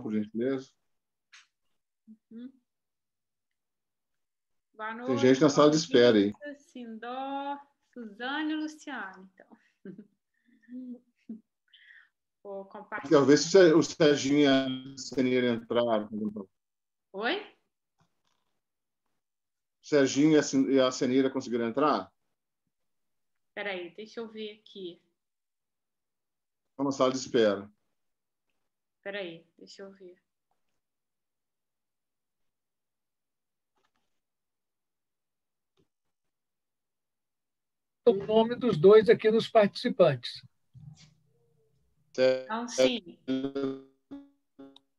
por gentileza. Boa noite. Tem gente na sala de espera aí. Sindó, Suzane e Luciano, então. Vou compartilhar. Quero ver se o Serginho e a Senira entraram. Oi? O Serginho e a Senira conseguiram entrar? Espera aí, deixa eu ver aqui. Estão na sala de espera. Espera aí, deixa eu ver. O nome dos dois aqui nos participantes. Então, sim.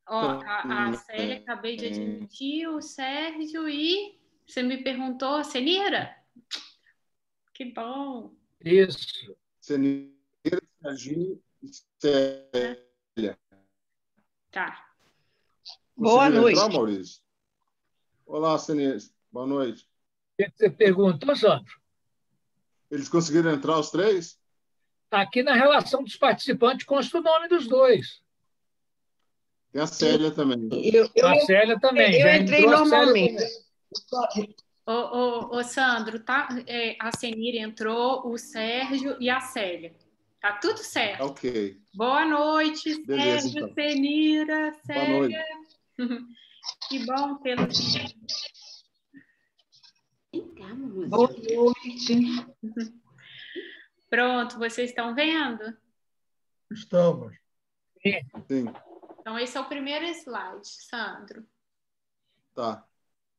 Ó, a Célia, acabei de admitir, o Sérgio e... Você me perguntou, Senira? Que bom. Isso. Senira, Serginho e Célia. Tá. Boa noite. Entrar, Maurício? Olá, Senira. Boa noite. O que você perguntou, Sandro? Eles conseguiram entrar os três? Aqui na relação dos participantes consta o nome dos dois. Tem a Célia também. A Célia também. Eu entrei normalmente. Ô, Sandro, tá? A Senira entrou, o Sérgio e a Célia. Tá tudo certo. Ok. Boa noite, Beleza, Sérgio, então. Senira, Boa noite. Célia. Que bom tê-los. Boa noite. Pronto, vocês estão vendo? Estamos. Sim. Então, esse é o primeiro slide, Sandro. Tá.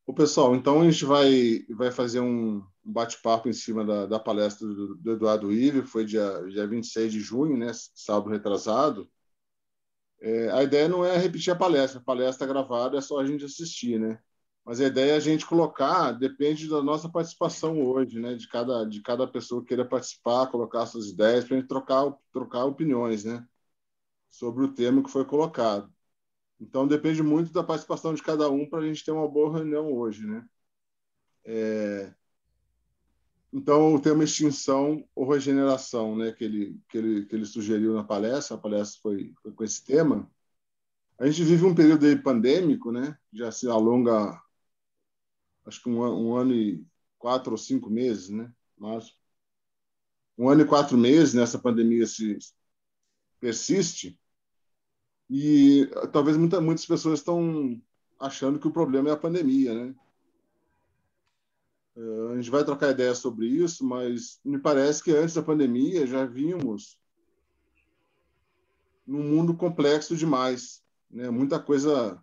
Ô, pessoal, então a gente vai fazer um bate-papo em cima da palestra do Eduardo Ive, foi dia 26 de junho, né, sábado retrasado. A ideia não é repetir a palestra gravada é só a gente assistir, né? Mas a ideia é a gente colocar, depende da nossa participação hoje, né, de cada pessoa que queira participar, colocar suas ideias, para a gente trocar opiniões, né, sobre o tema que foi colocado. Então, depende muito da participação de cada um para a gente ter uma boa reunião hoje, né? Então, o tema extinção ou regeneração, né, que ele sugeriu na palestra, a palestra foi com esse tema. A gente vive um período aí pandêmico, né? Já se alonga, acho que um ano e 4 ou 5 meses, né? Mas 1 ano e 4 meses nessa pandemia se persiste e talvez muitas pessoas estão achando que o problema é a pandemia, né? A gente vai trocar ideias sobre isso, mas me parece que antes da pandemia já vínhamos num mundo complexo demais, né? Muita coisa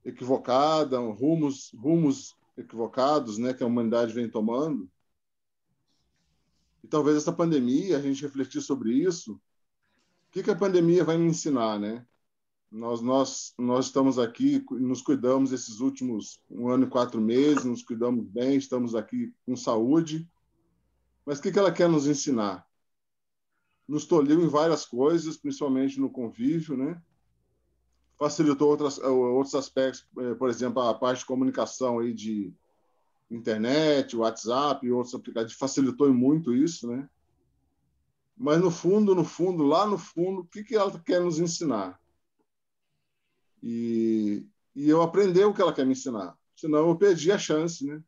equivocada, rumos equivocados, né? Que a humanidade vem tomando. E talvez essa pandemia, a gente refletir sobre isso, o que a pandemia vai me ensinar, né? Nós estamos aqui, nos cuidamos esses últimos 1 ano e 4 meses, nos cuidamos bem, estamos aqui com saúde. Mas o que ela quer nos ensinar? Nos tolhiu em várias coisas, principalmente no convívio, né? Facilitou outros aspectos, por exemplo, a parte de comunicação aí de internet, WhatsApp e outros aplicativos, facilitou muito isso, né? Mas no fundo, lá no fundo, o que ela quer nos ensinar? E eu aprendi o que ela quer me ensinar, senão eu perdi a chance, né?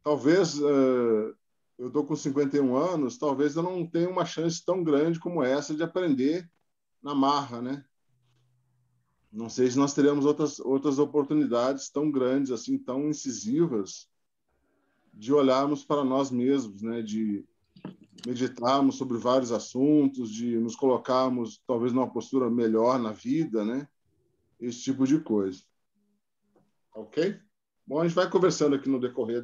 Talvez eu estou com 51 anos, talvez eu não tenha uma chance tão grande como essa de aprender na marra, né? Não sei se nós teremos outras oportunidades tão grandes, assim, tão incisivas, de olharmos para nós mesmos, né? De meditarmos sobre vários assuntos, de nos colocarmos talvez numa postura melhor na vida, né? Esse tipo de coisa. Ok? Bom, a gente vai conversando aqui no decorrer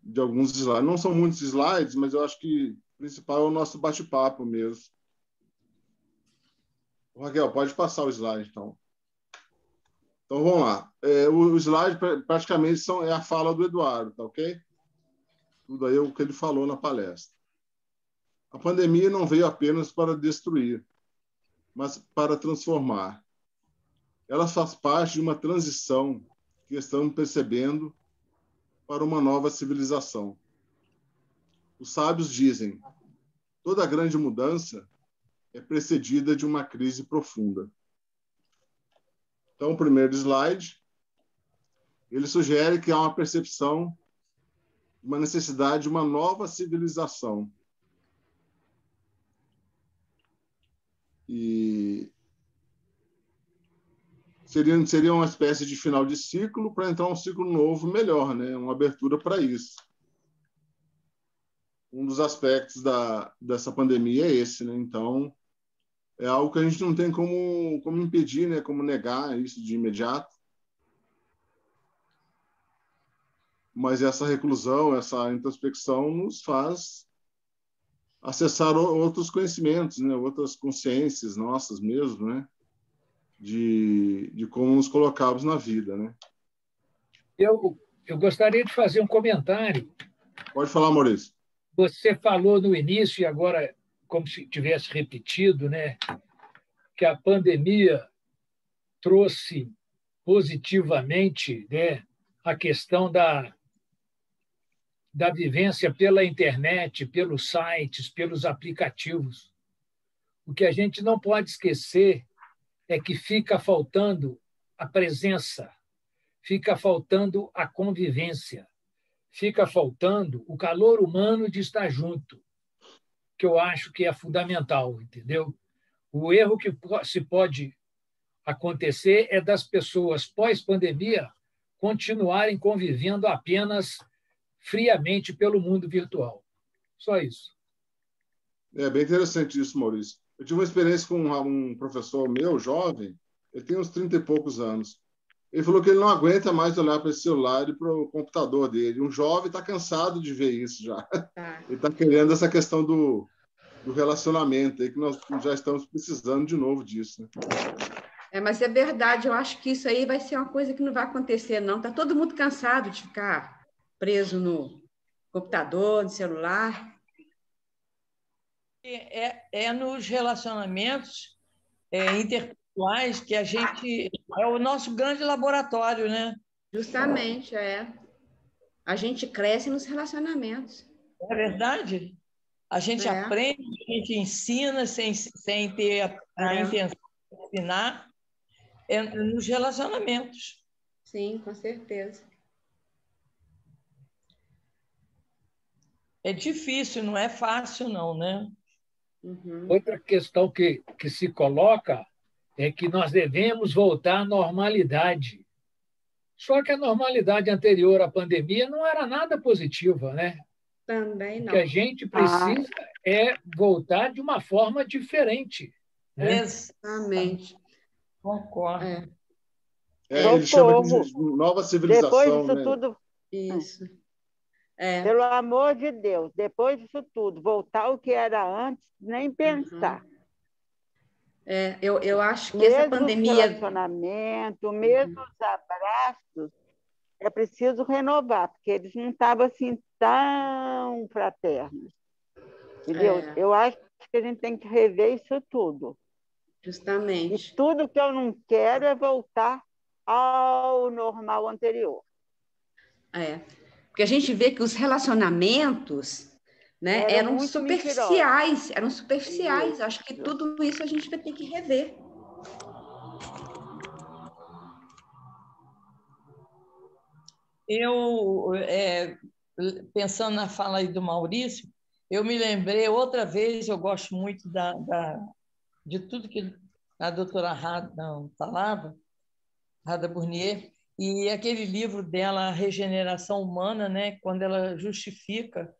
de alguns slides. Não são muitos slides, mas eu acho que o principal é o nosso bate-papo mesmo. Raquel, pode passar o slide, então. Então, vamos lá. O slide praticamente é a fala do Eduardo, tá ok? Tudo aí é o que ele falou na palestra. A pandemia não veio apenas para destruir, mas para transformar. Ela faz parte de uma transição que estamos percebendo para uma nova civilização. Os sábios dizem: toda grande mudança é precedida de uma crise profunda. Então, o primeiro slide, ele sugere que há uma percepção, uma necessidade de uma nova civilização. E seria uma espécie de final de ciclo para entrar um ciclo novo melhor, né? Uma abertura para isso. Um dos aspectos dessa pandemia é esse, né? Então, é algo que a gente não tem como impedir, né? Como negar isso de imediato. Mas essa reclusão, essa introspecção nos faz acessar outros conhecimentos, né? Outras consciências nossas mesmo, né? De como nos colocamos na vida, né? Eu gostaria de fazer um comentário. Pode falar, Maurício. Você falou no início, e agora, como se tivesse repetido, né, que a pandemia trouxe positivamente, né, a questão da vivência pela internet, pelos sites, pelos aplicativos. O que a gente não pode esquecer é que fica faltando a presença, fica faltando a convivência, fica faltando o calor humano de estar junto, que eu acho que é fundamental, entendeu? O erro que se pode acontecer é das pessoas, pós-pandemia, continuarem convivendo apenas friamente pelo mundo virtual. Só isso. É bem interessante isso, Maurício. Eu tive uma experiência com um professor meu, jovem, ele tem uns 30 e poucos anos. Ele falou que ele não aguenta mais olhar para esse celular e para o computador dele. Um jovem está cansado de ver isso já. Ele está querendo essa questão do relacionamento, aí que nós já estamos precisando de novo disso, né? Mas é verdade, eu acho que isso aí vai ser uma coisa que não vai acontecer, não. Está todo mundo cansado de ficar preso no computador, no celular. É nos relacionamentos interpessoais que a gente... É o nosso grande laboratório, né? Justamente, a gente cresce nos relacionamentos. É verdade? A gente aprende, a gente ensina sem ter a intenção de ensinar, nos relacionamentos. Sim, com certeza. É difícil, não é fácil, não, né? Uhum. Outra questão que se coloca é que nós devemos voltar à normalidade. Só que a normalidade anterior à pandemia não era nada positiva, né? Também não. O que a gente precisa é voltar de uma forma diferente. Né? Exatamente. Concordo. Ele chama de nova civilização. Depois disso né? tudo... Isso. Pelo amor de Deus, depois disso tudo, voltar ao que era antes, nem pensar. Eu acho que mesmo essa pandemia... o relacionamento, mesmo os abraços, é preciso renovar, porque eles não estavam assim tão fraternos. Entendeu? Eu acho que a gente tem que rever isso tudo. Justamente. E tudo que eu não quero é voltar ao normal anterior. Porque a gente vê que os relacionamentos, né, eram superficiais. Eram superficiais. Isso. Acho que tudo isso a gente vai ter que rever. Eu, pensando na fala aí do Maurício, eu me lembrei outra vez, eu gosto muito de tudo que a doutora Rada falava, Rada Burnier, e aquele livro dela, A Regeneração Humana, né, quando ela justifica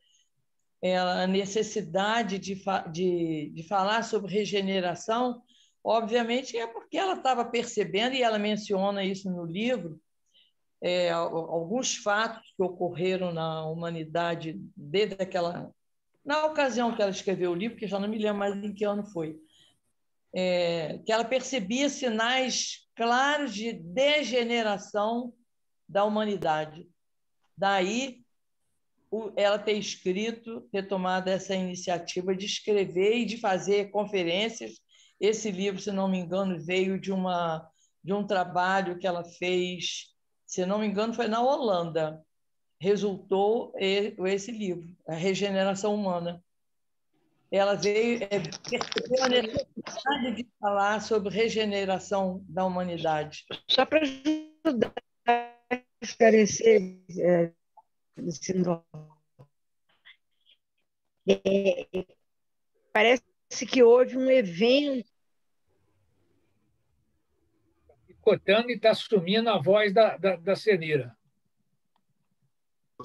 a necessidade de falar sobre regeneração, obviamente é porque ela estava percebendo, e ela menciona isso no livro, alguns fatos que ocorreram na humanidade desde na ocasião que ela escreveu o livro, que já não me lembro mais em que ano foi, que ela percebia sinais claros de degeneração da humanidade. Daí, ela ter tomado essa iniciativa de escrever e de fazer conferências. Esse livro, se não me engano, veio de um trabalho que ela fez, se não me engano, foi na Holanda. Resultou esse livro, A Regeneração Humana. ela veio percebeu a necessidade de falar sobre regeneração da humanidade. Só para ajudar a esclarecer, parece que houve um evento. Picotando e está sumindo a voz da Cenira.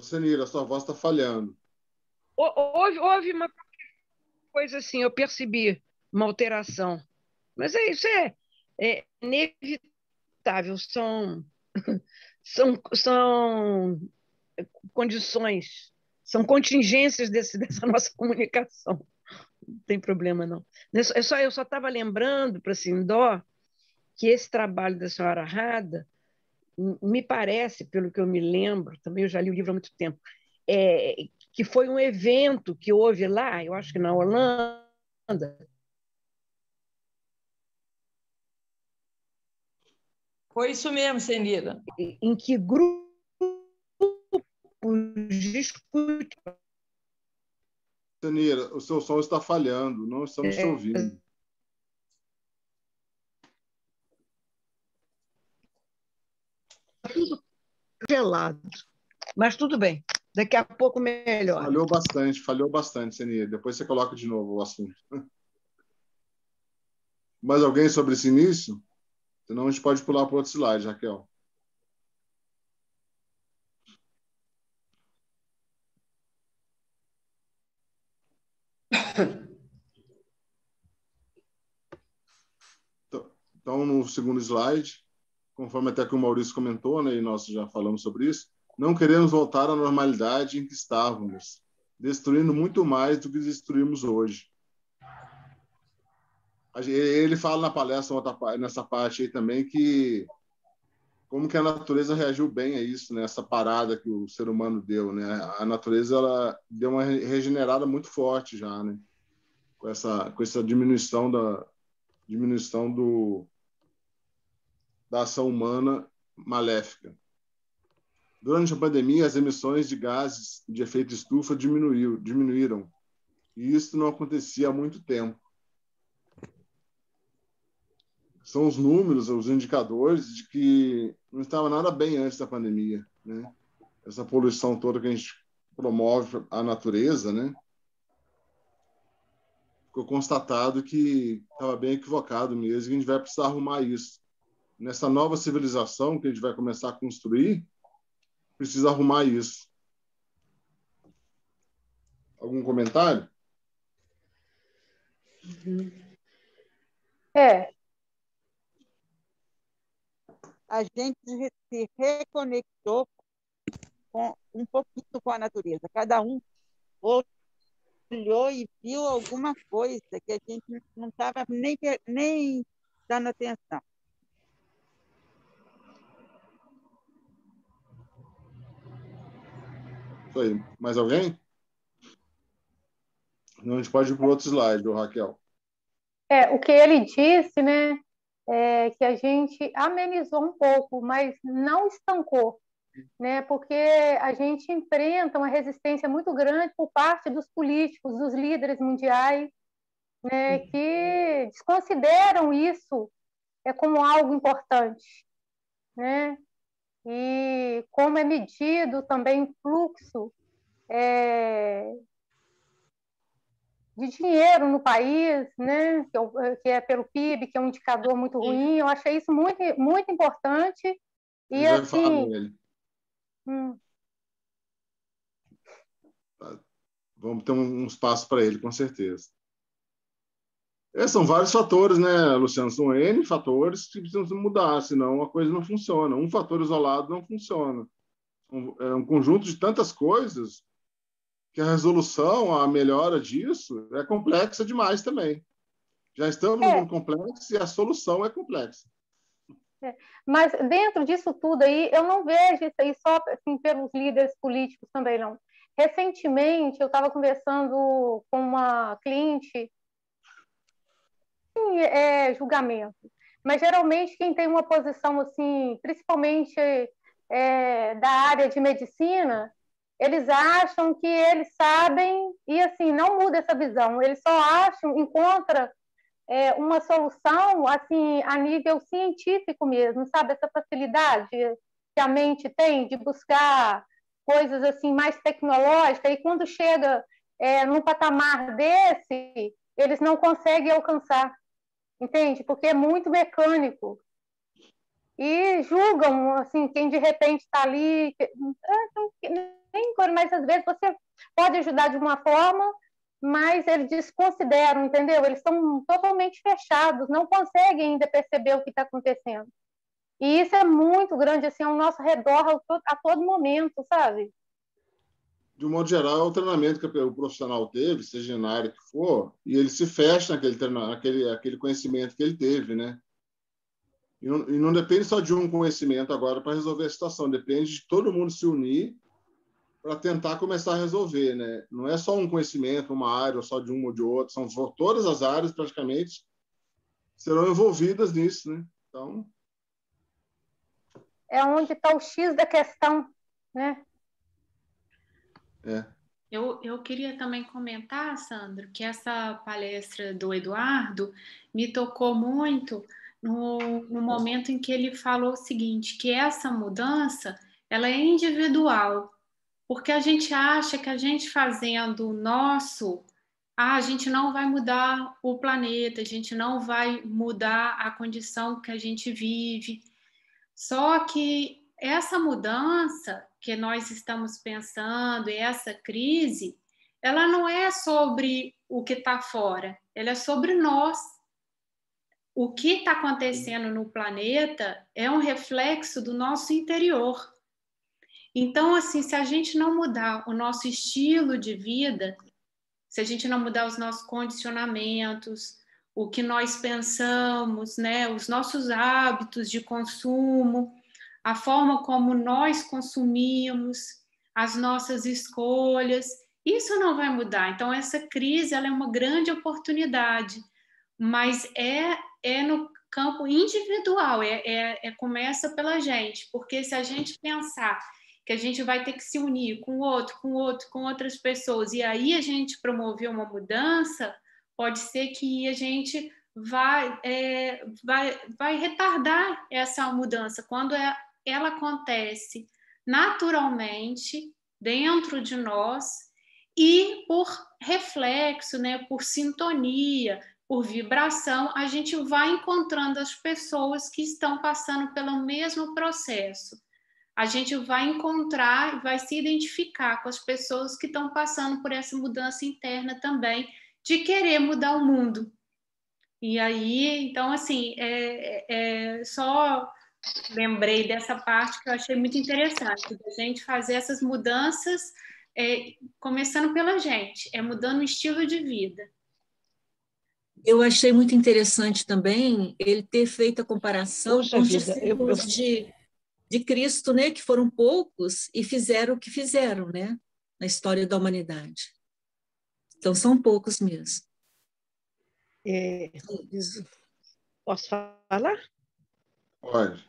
Cenira, sua voz está falhando. Houve uma coisa assim, eu percebi uma alteração. Mas isso é inevitável, são condições, são contingências dessa nossa comunicação. Não tem problema, não. Eu só estava lembrando para a Sindó que esse trabalho da senhora Rada, me parece, pelo que eu me lembro, também eu já li o livro há muito tempo, que foi um evento que houve lá, eu acho que na Holanda. Foi isso mesmo, Cenira. Em que grupos discutiram. Cenira, o seu som está falhando, não estamos te ouvindo. Tudo gelado. Mas tudo bem, daqui a pouco melhor. Falhou bastante, Cenira. Depois você coloca de novo o assunto. Mais alguém sobre esse início? Senão a gente pode pular para outro slide, Raquel. Então, no segundo slide, conforme até que o Maurício comentou, né, e nós já falamos sobre isso, não queremos voltar à normalidade em que estávamos, destruindo muito mais do que destruímos hoje. Ele fala na palestra, nessa parte aí também, que como que a natureza reagiu bem a isso, né? Essa parada que o ser humano deu, né? A natureza ela deu uma regenerada muito forte já, né? Com essa diminuição da ação humana maléfica. Durante a pandemia, as emissões de gases de efeito estufa diminuíram, e isso não acontecia há muito tempo. São os números, os indicadores de que não estava nada bem antes da pandemia, né? Essa poluição toda que a gente promove à natureza, né? Ficou constatado que estava bem equivocado mesmo, e a gente vai precisar arrumar isso. Nessa nova civilização que a gente vai começar a construir, precisa arrumar isso. Algum comentário? A gente se reconectou um pouquinho com a natureza. Cada um olhou e viu alguma coisa que a gente não estava nem dando atenção. Isso aí. Mais alguém? Não, a gente pode ir para o outro slide, Raquel. O que ele disse, né, é que a gente amenizou um pouco, mas não estancou, né, porque a gente enfrenta uma resistência muito grande por parte dos políticos, dos líderes mundiais, né, que desconsideram isso como algo importante, né, e como é medido também o fluxo de dinheiro no país, né, que é pelo PIB, que é um indicador muito ruim. Eu achei isso muito, muito importante. E assim, vamos ter um espaço para ele, com certeza. São vários fatores, né, Luciano? São N fatores que precisam mudar, senão a coisa não funciona. Um fator isolado não funciona. É um conjunto de tantas coisas que a resolução, a melhora disso é complexa demais também. Já estamos no mundo complexo e a solução é complexa. Mas dentro disso tudo aí, eu não vejo isso aí só assim, pelos líderes políticos também, não. Recentemente, eu estava conversando com uma cliente em julgamento, mas geralmente quem tem uma posição assim, principalmente da área de medicina, eles acham que eles sabem e, assim, não muda essa visão. Eles só acham, encontram uma solução, assim, a nível científico mesmo, sabe? Essa facilidade que a mente tem de buscar coisas, assim, mais tecnológicas, e quando chega num patamar desse, eles não conseguem alcançar, entende? Porque é muito mecânico. E julgam, assim, quem de repente está ali, mas às vezes você pode ajudar de uma forma, mas eles desconsideram, entendeu? Eles estão totalmente fechados, não conseguem ainda perceber o que está acontecendo. E isso é muito grande, assim, ao nosso redor, a todo momento, sabe? De um modo geral, é o treinamento que o profissional teve, seja na área que for, e ele se fecha naquele conhecimento que ele teve, né? E não depende só de um conhecimento agora para resolver a situação, depende de todo mundo se unir para tentar começar a resolver, né? Não é só um conhecimento, uma área, ou só de uma ou de outra, são todas as áreas praticamente serão envolvidas nisso, né? Então, é onde está o X da questão, né? Eu queria também comentar, Sandro, que essa palestra do Eduardo me tocou muito no momento em que ele falou o seguinte, que essa mudança, ela é individual, porque a gente acha que a gente fazendo o nosso, a gente não vai mudar o planeta, a gente não vai mudar a condição que a gente vive. Só que essa mudança que nós estamos pensando, e essa crise, ela não é sobre o que está fora, ela é sobre nós. O que está acontecendo no planeta é um reflexo do nosso interior. Então, assim, se a gente não mudar o nosso estilo de vida, se a gente não mudar os nossos condicionamentos, o que nós pensamos, né, os nossos hábitos de consumo, a forma como nós consumimos, as nossas escolhas, isso não vai mudar. Então, essa crise ela é uma grande oportunidade, mas é no campo individual, começa pela gente, porque se a gente pensar que a gente vai ter que se unir com outras pessoas, e aí a gente promover uma mudança, pode ser que a gente vai retardar essa mudança. Quando ela acontece naturalmente dentro de nós e por reflexo, né, por sintonia, por vibração, a gente vai encontrando as pessoas que estão passando pelo mesmo processo. A gente vai encontrar, vai se identificar com as pessoas que estão passando por essa mudança interna também, de querer mudar o mundo. E aí, então, assim, só lembrei dessa parte que eu achei muito interessante, da gente fazer essas mudanças, começando pela gente, mudando o estilo de vida. Eu achei muito interessante também ele ter feito a comparação com os discípulos de Cristo, né, que foram poucos e fizeram o que fizeram, né, na história da humanidade. Então, são poucos mesmo. Posso falar? Pode.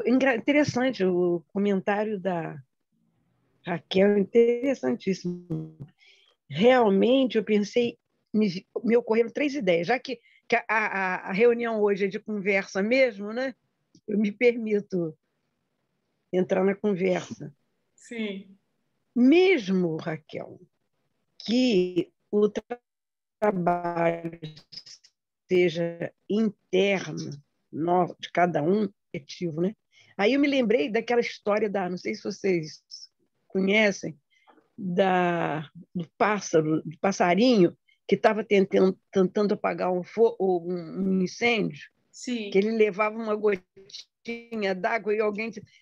Interessante o comentário da Raquel, interessantíssimo. Realmente, eu pensei, me ocorreram 3 ideias, já que a reunião hoje é de conversa mesmo, né? Eu me permito entrar na conversa. Sim. Mesmo, Raquel, que o trabalho seja interno de cada um, efetivo, né? Aí eu me lembrei daquela história não sei se vocês conhecem, do passarinho que estava tentando apagar um incêndio. Sim. Que ele levava uma gotinha d'água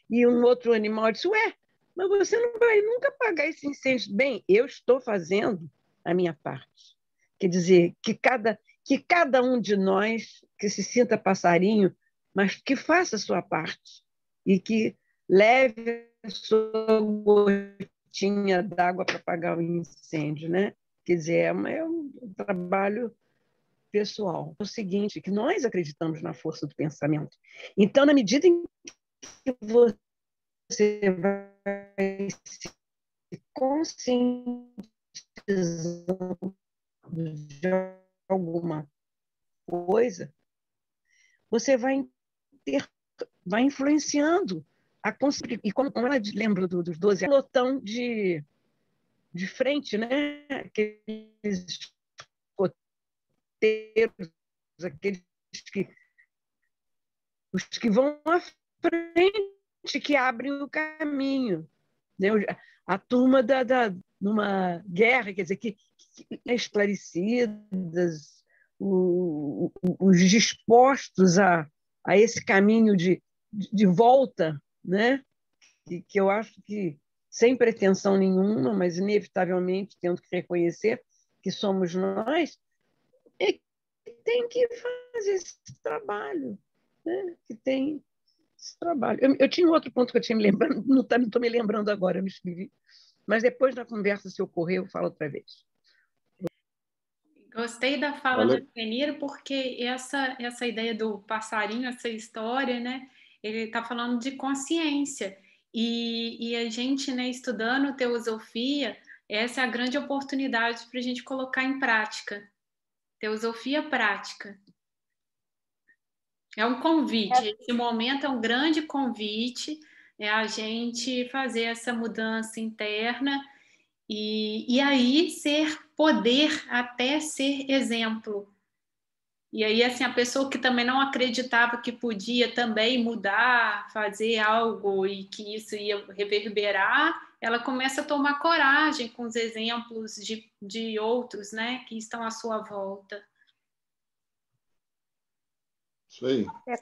e um outro animal disse, ué, mas você não vai nunca apagar esse incêndio. Bem, eu estou fazendo a minha parte. Quer dizer, que cada um de nós que se sinta passarinho, mas que faça a sua parte e que leve a sua gotinha d'água para apagar o incêndio, né? Quer dizer, é um trabalho pessoal. É o seguinte, que nós acreditamos na força do pensamento. Então, na medida em que você vai se conscientizando de alguma coisa, você vai influenciando a consciência. E como ela lembra dos 12 pelotão de frente, né? Aqueles escoteiros, aqueles os que vão à frente, que abrem o caminho. Né? A turma numa guerra, quer dizer, que é esclarecidas, os dispostos a esse caminho de volta, né? que eu acho que, sem pretensão nenhuma, mas inevitavelmente tendo que reconhecer que somos nós, é que tem que fazer esse trabalho, né? Que tem esse trabalho. Eu tinha outro ponto que eu tinha me lembrando, não estou me lembrando agora, eu me escrevi, mas depois na conversa, se ocorrer, eu falo outra vez. Gostei da fala da Senira, porque essa ideia do passarinho, essa história, né? Ele está falando de consciência. E a gente, né, estudando teosofia, essa é a grande oportunidade para a gente colocar em prática. Teosofia prática. É um convite. Esse momento é um grande convite, é a gente fazer essa mudança interna e aí poder até ser exemplo. E aí, assim, a pessoa que também não acreditava que podia também mudar, fazer algo e que isso ia reverberar, ela começa a tomar coragem com os exemplos de outros, né, que estão à sua volta. Isso aí. É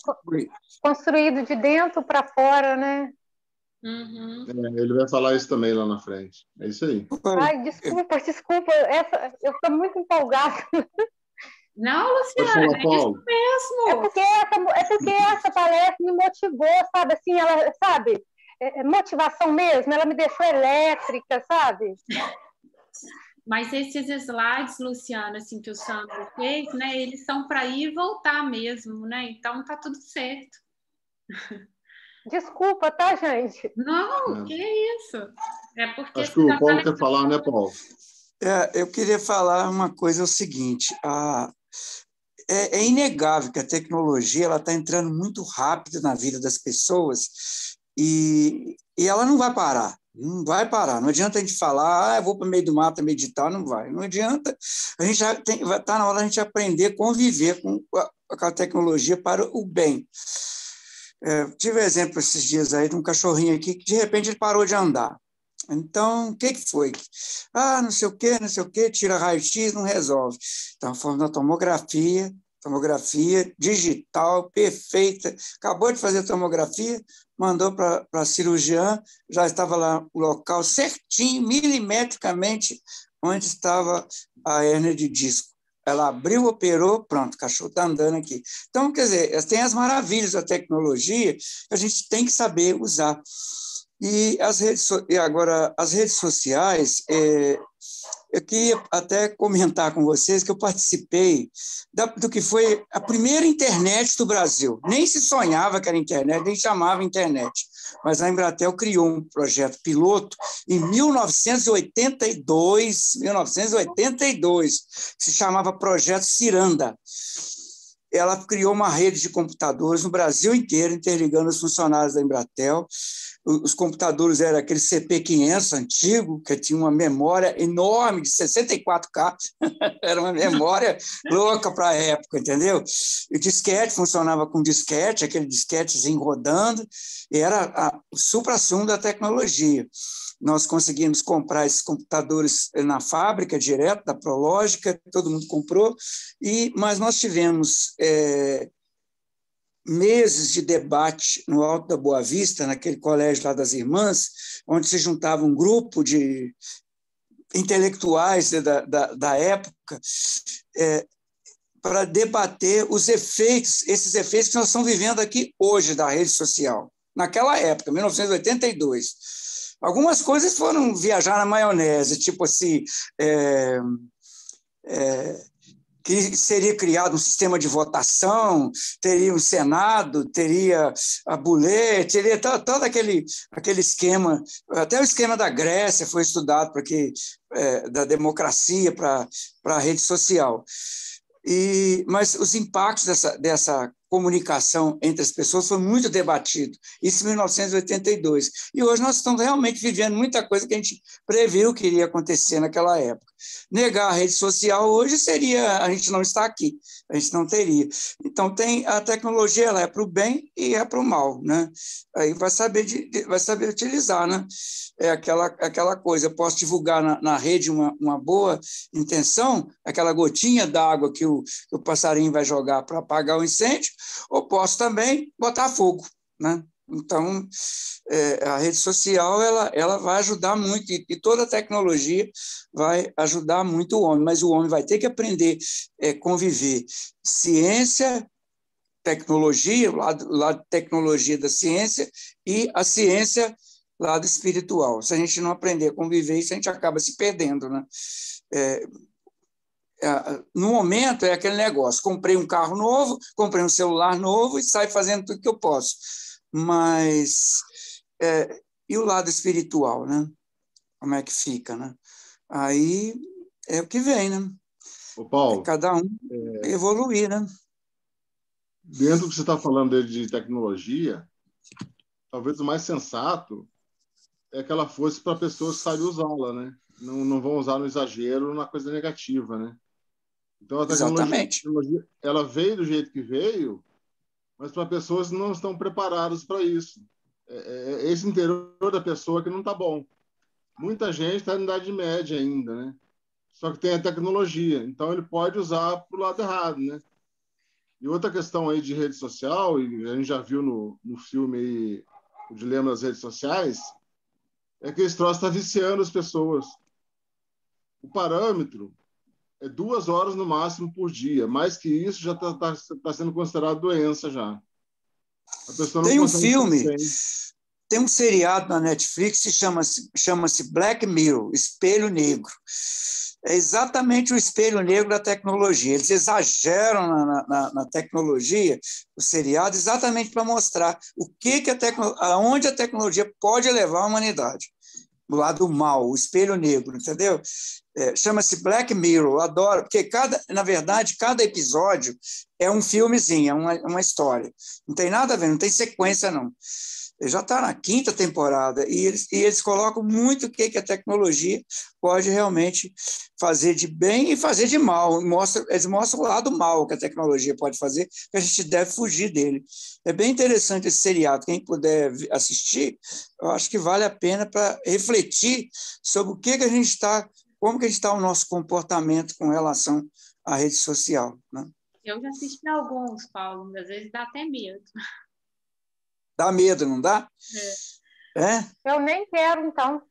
construído de dentro para fora, né? Uhum. Ele vai falar isso também lá na frente. É isso aí. Ai, desculpa. Eu estou muito empolgada. Não, Luciana, é isso mesmo. É porque essa palestra me motivou, sabe? Assim, ela, sabe? Motivação mesmo, ela me deixou elétrica, sabe? Mas esses slides, Luciana, assim, que o Sandro fez, né? Eles são para ir e voltar mesmo, né? Então tá tudo certo. Desculpa, tá, gente? Não, que isso? É porque acho que o Paulo quer falar, né, Paulo? Eu queria falar uma coisa, é o seguinte, é inegável que a tecnologia está entrando muito rápido na vida das pessoas e ela não vai parar. Não vai parar. Não adianta a gente falar, eu vou para o meio do mato meditar, não vai. Não adianta. A gente está na hora da gente aprender a conviver com a tecnologia para o bem. Tive um exemplo esses dias aí de um cachorrinho aqui que de repente ele parou de andar. Então, o que foi? Não sei o quê, tira raio-x, não resolve. Então, fomos na tomografia digital, perfeita, acabou de fazer a tomografia, mandou para a cirurgiã, já estava lá o local certinho, milimetricamente, onde estava a hérnia de disco. Ela abriu, operou, pronto, o cachorro está andando aqui. Então, quer dizer, tem as maravilhas da tecnologia que a gente tem que saber usar. E agora, as redes sociais, eu queria até comentar com vocês que eu participei do que foi a primeira internet do Brasil. Nem se sonhava que era internet, nem chamava internet. Mas a Embratel criou um projeto piloto em 1982, que se chamava Projeto Ciranda. Ela criou uma rede de computadores no Brasil inteiro, interligando os funcionários da Embratel. Os computadores eram aquele CP500 antigo, que tinha uma memória enorme de 64K, era uma memória louca para a época, entendeu? E o disquete funcionava com disquete, aquele disquetezinho rodando, e era o supra-sumo da tecnologia. Nós conseguimos comprar esses computadores na fábrica, direto da Prológica, todo mundo comprou, mas nós tivemos meses de debate no Alto da Boa Vista, naquele colégio lá das Irmãs, onde se juntava um grupo de intelectuais da época para debater esses efeitos que nós estamos vivendo aqui hoje da rede social. Naquela época, 1982. Algumas coisas foram viajar na maionese, tipo assim, que seria criado um sistema de votação, teria um Senado, teria a Bulê, teria todo aquele esquema, até o esquema da Grécia foi estudado para que da democracia para a rede social. Mas os impactos dessa comunicação entre as pessoas foi muito debatido, isso em 1982. E hoje nós estamos realmente vivendo muita coisa que a gente previu que iria acontecer naquela época. Negar a rede social hoje seria a gente não estar aqui, a gente não teria. Então, a tecnologia ela é para o bem e é para o mal, né? Aí vai saber utilizar, né? É aquela coisa, eu posso divulgar na rede uma boa intenção, aquela gotinha d'água que o passarinho vai jogar para apagar o incêndio, ou posso também botar fogo, né? Então, a rede social ela vai ajudar muito, e toda a tecnologia vai ajudar muito o homem, mas o homem vai ter que aprender a conviver ciência, tecnologia, o lado tecnologia da ciência, e a ciência, lado espiritual. Se a gente não aprender a conviver isso, a gente acaba se perdendo, né? No momento é aquele negócio, comprei um carro novo, comprei um celular novo e saio fazendo tudo que eu posso. Mas e o lado espiritual, né? Como é que fica, né? Aí é o que vem, né? Ô, Paulo, cada um evoluir, né? Dentro do que você está falando de tecnologia, talvez o mais sensato é que ela fosse para pessoas que sabem usá-la, né? Não vão usar no exagero, na coisa negativa, né? Então a tecnologia ela veio do jeito que veio, mas para pessoas que não estão preparadas para isso. Esse interior da pessoa que não está bom. Muita gente está na idade média ainda, né? Só que tem a tecnologia, então ele pode usar para o lado errado, né? E outra questão aí de rede social, e a gente já viu no filme aí, O Dilema das Redes Sociais, é que esse troço está viciando as pessoas. O parâmetro é 2 horas no máximo por dia. Mais que isso já está sendo considerado doença já. A pessoa não tem um consegue filme, tem um seriado na Netflix que chama-se Black Mirror, Espelho Negro. É exatamente o espelho negro da tecnologia. Eles exageram na tecnologia, o seriado, exatamente para mostrar aonde a tecnologia pode levar a humanidade. Do lado mal, o espelho negro, entendeu? Chama-se Black Mirror, eu adoro, porque na verdade, cada episódio é um filmezinho, é uma história. Não tem nada a ver, não tem sequência, não. Já está na 5ª temporada, e eles colocam muito o que a tecnologia pode realmente fazer de bem e fazer de mal. Eles mostram o lado mal que a tecnologia pode fazer, que a gente deve fugir dele. É bem interessante esse seriado. Quem puder assistir, eu acho que vale a pena para refletir sobre como que a gente está o nosso comportamento com relação à rede social, né? Eu já assisti alguns, Paulo, às vezes dá até medo. Dá medo, não dá? Eu nem quero, então.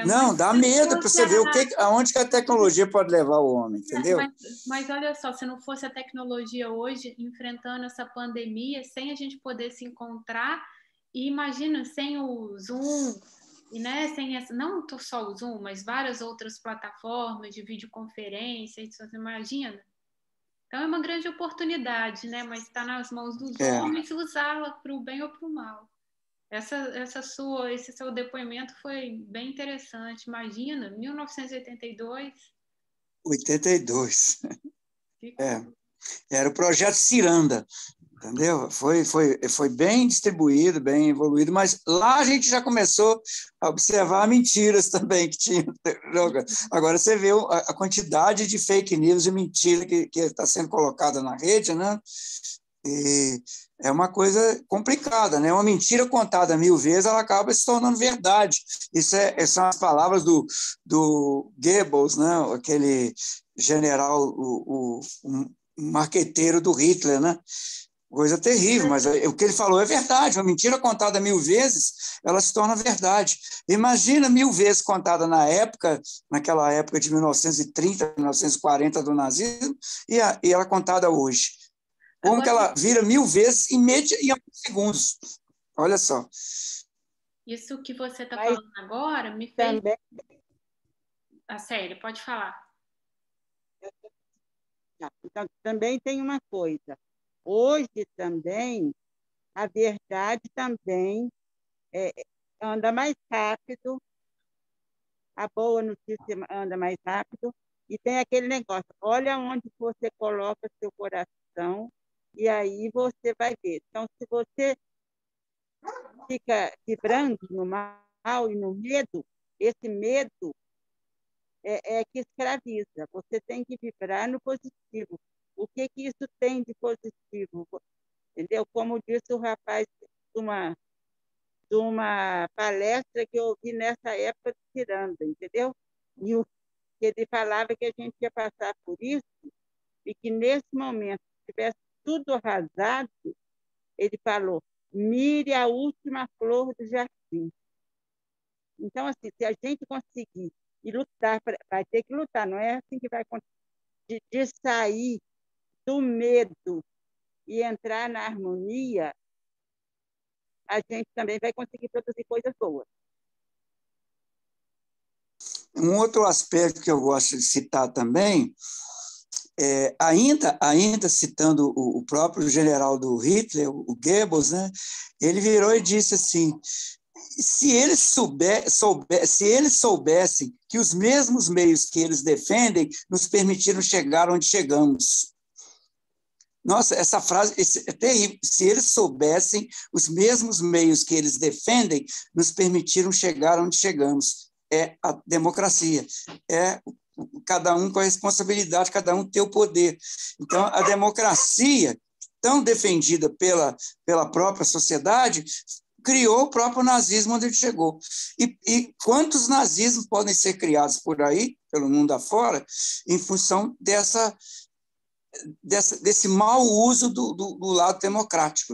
Não, dá medo para você ver aonde que a tecnologia pode levar o homem, entendeu? Mas olha só, se não fosse a tecnologia hoje enfrentando essa pandemia, sem a gente poder se encontrar, e imagina, sem o Zoom, e, né, não só o Zoom, mas várias outras plataformas de videoconferência, você imagina? Então é uma grande oportunidade, né? Mas está nas mãos dos homens usá-la para o bem ou para o mal. Esse seu depoimento foi bem interessante. Imagina, 1982. 82. Era o projeto Ciranda, entendeu? Foi bem distribuído, bem evoluído, mas lá a gente já começou a observar mentiras também que tinha. Agora você vê a quantidade de fake news e mentira que está sendo colocada na rede, né? E é uma coisa complicada, né? Uma mentira contada 1000 vezes, ela acaba se tornando verdade. São as palavras do Goebbels, né? Aquele general, o marqueteiro do Hitler, né? Coisa terrível, mas o que ele falou é verdade. Uma mentira contada 1000 vezes, ela se torna verdade. Imagina 1000 vezes contada naquela época de 1930, 1940 do nazismo, e ela contada hoje. Como que ela vira 1000 vezes em alguns segundos. Olha só. Isso que você está falando agora me fez... Também... A sério, pode falar. Eu Então, também tem uma coisa. Hoje também, a verdade também anda mais rápido, a boa notícia anda mais rápido, e tem aquele negócio, olha onde você coloca seu coração, e aí você vai ver. Então, se você fica vibrando no mal e no medo, esse medo é que escraviza. Você tem que vibrar no positivo. O que isso tem de positivo? Entendeu? Como disse o rapaz de uma palestra que eu ouvi nessa época de Ciranda, entendeu? E ele falava que a gente ia passar por isso e que nesse momento, se tivesse tudo arrasado, ele falou, mire a última flor do jardim. Então, assim, se a gente conseguir e lutar, vai ter que lutar, não é assim que vai conseguir, de sair do medo e entrar na harmonia, a gente também vai conseguir produzir coisas boas. Um outro aspecto que eu gosto de citar também, ainda citando o próprio general do Hitler, o Goebbels, né, ele virou e disse assim, se eles soubessem que os mesmos meios que eles defendem nos permitiram chegar onde chegamos. Nossa, essa frase é terrível. Se eles soubessem, os mesmos meios que eles defendem nos permitiram chegar onde chegamos. É a democracia. É cada um com a responsabilidade, cada um ter o poder. Então, a democracia, tão defendida pela própria sociedade, criou o próprio nazismo onde ele chegou. E quantos nazismos podem ser criados por aí, pelo mundo afora, em função desse mau uso do lado democrático,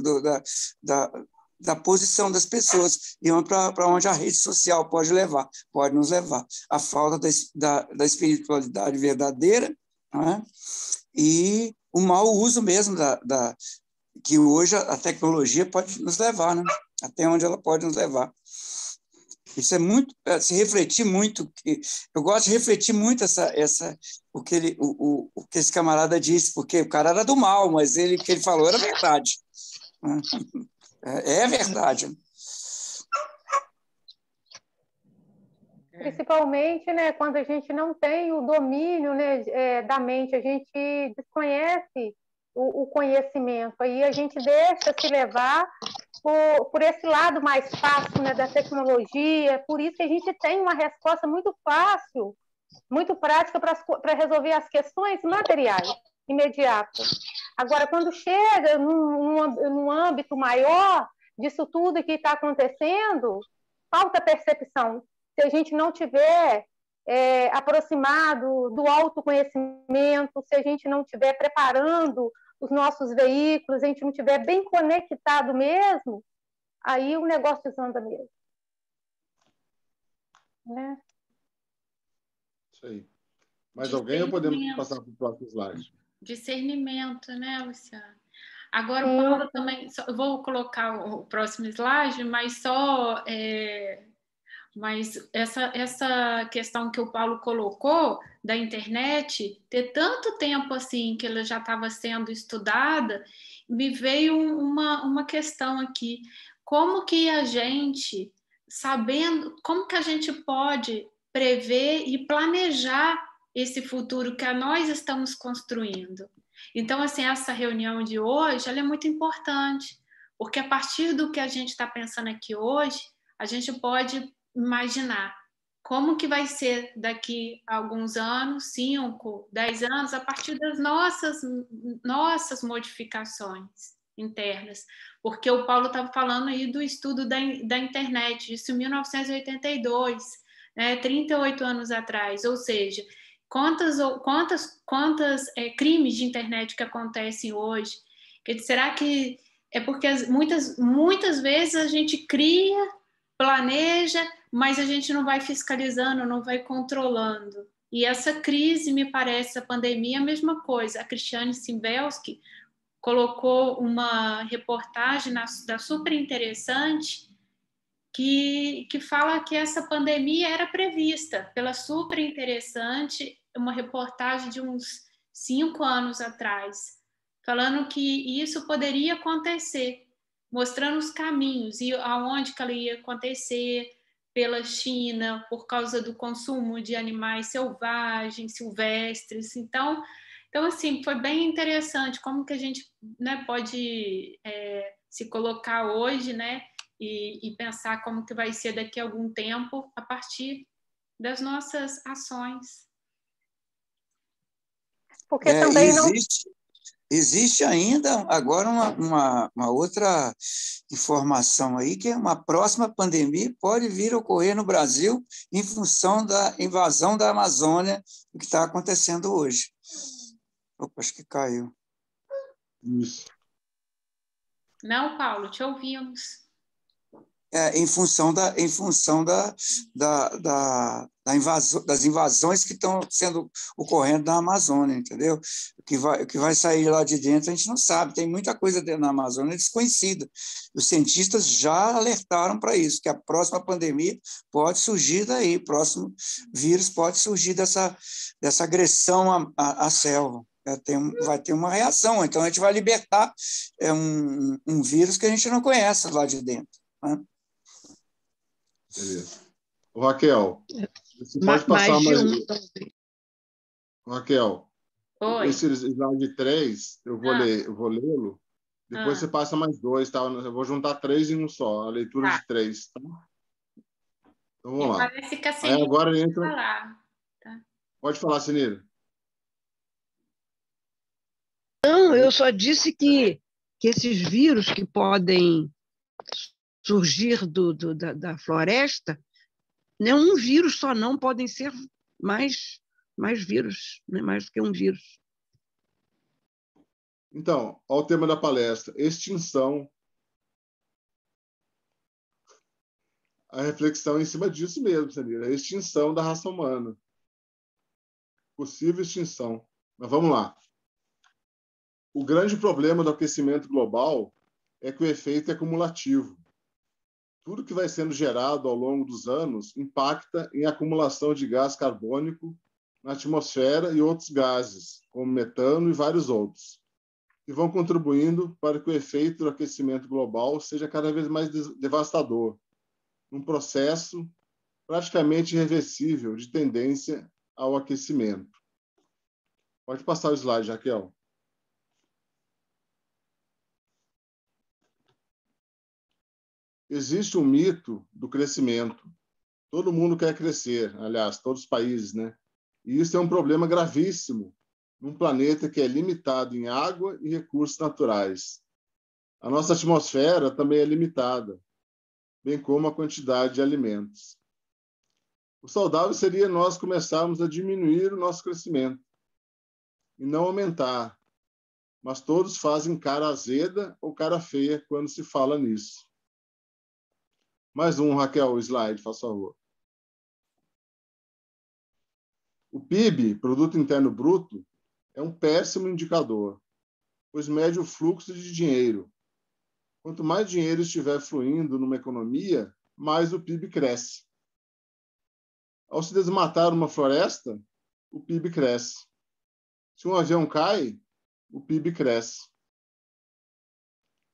da posição das pessoas, e para onde a rede social pode nos levar. A falta da espiritualidade verdadeira, não é? E o mau uso mesmo que hoje a tecnologia pode nos levar, né? Até onde ela pode nos levar. Isso é muito, se refletir muito, eu gosto de refletir muito o que esse camarada disse, porque o cara era do mal, mas o que ele falou era verdade. É verdade. Principalmente, né, quando a gente não tem o domínio, né, da mente, a gente desconhece o conhecimento, aí a gente deixa se levar por esse lado mais fácil, né, da tecnologia, por isso que a gente tem uma resposta muito fácil, muito prática para resolver as questões materiais, imediatas. Agora, quando chega num âmbito maior disso tudo que está acontecendo, falta percepção. Se a gente não tiver aproximado do autoconhecimento, se a gente não estiver preparando os nossos veículos, se a gente não estiver bem conectado mesmo, aí o negócio desanda mesmo. Né? Isso aí. Mais alguém ou podemos passar para o próximo slide? Discernimento, né, Luciana? Agora, o Paulo também... Eu vou colocar o próximo slide, mas só... Mas essa questão que o Paulo colocou da internet, ter tanto tempo assim que ela já estava sendo estudada, me veio uma questão aqui. Como que a gente, como que a gente pode prever e planejar esse futuro que nós estamos construindo? Então, assim, essa reunião de hoje, ela é muito importante, porque a partir do que a gente está pensando aqui hoje, a gente pode imaginar como que vai ser daqui a alguns anos, 5, 10 anos, a partir das nossas modificações internas. Porque o Paulo estava falando aí do estudo da internet, isso em 1982, né, 38 anos atrás, ou seja, quantas crimes de internet que acontecem hoje? Será que é porque muitas vezes a gente cria, planeja, mas a gente não vai fiscalizando, não vai controlando. E essa crise, me parece, a pandemia, a mesma coisa. A Cristiane Simbelski colocou uma reportagem da super interessante que fala que essa pandemia era prevista pela super interessante, uma reportagem 5 anos atrás, falando que isso poderia acontecer, mostrando os caminhos e aonde que ela ia acontecer, pela China, por causa do consumo de animais selvagens, silvestres. Então assim, foi bem interessante como que a gente, né, pode se colocar hoje, né, e pensar como que vai ser daqui a algum tempo a partir das nossas ações. Porque também existe ainda agora uma outra informação aí, que uma próxima pandemia pode vir a ocorrer no Brasil em função da invasão da Amazônia, o que está acontecendo hoje. Opa, acho que caiu. Isso. Não, Paulo, te ouvimos. Em função das invasões que estão ocorrendo na Amazônia, entendeu? O que vai sair lá de dentro a gente não sabe, tem muita coisa dentro da Amazônia desconhecida. Os cientistas já alertaram para isso, que a próxima pandemia pode surgir daí, o próximo vírus pode surgir dessa agressão à selva. Vai ter uma reação, então a gente vai libertar um vírus que a gente não conhece lá de dentro, né? Beleza. Raquel, você pode passar mais... Raquel, Oi. Esse slide 3, eu vou lê-lo, depois você passa mais 2, tá? Eu vou juntar 3 em um só, a leitura de 3, tá? Então vamos lá. Parece que a Senira aí agora entra... falar. Tá. Pode falar, Senira. Não, eu só disse que esses vírus que podem surgir da floresta, não é um vírus só, não, podem ser mais vírus, né? Mais do que um vírus. Então, ao tema da palestra, extinção. A reflexão em cima disso mesmo, Senira, a extinção da raça humana. Possível extinção. Mas vamos lá. O grande problema do aquecimento global é que o efeito é cumulativo. Tudo que vai sendo gerado ao longo dos anos impacta em acumulação de gás carbônico na atmosfera e outros gases, como metano e vários outros, que vão contribuindo para que o efeito do aquecimento global seja cada vez mais devastador, um processo praticamente irreversível de tendência ao aquecimento. Pode passar o slide, Raquel. Existe um mito do crescimento. Todo mundo quer crescer, aliás, todos os países, né? E isso é um problema gravíssimo num planeta que é limitado em água e recursos naturais. A nossa atmosfera também é limitada, bem como a quantidade de alimentos. O saudável seria nós começarmos a diminuir o nosso crescimento e não aumentar, mas todos fazem cara azeda ou cara feia quando se fala nisso. Mais um, Raquel, o slide, faz favor. O PIB, Produto Interno Bruto, é um péssimo indicador, pois mede o fluxo de dinheiro. Quanto mais dinheiro estiver fluindo numa economia, mais o PIB cresce. Ao se desmatar uma floresta, o PIB cresce. Se um avião cai, o PIB cresce.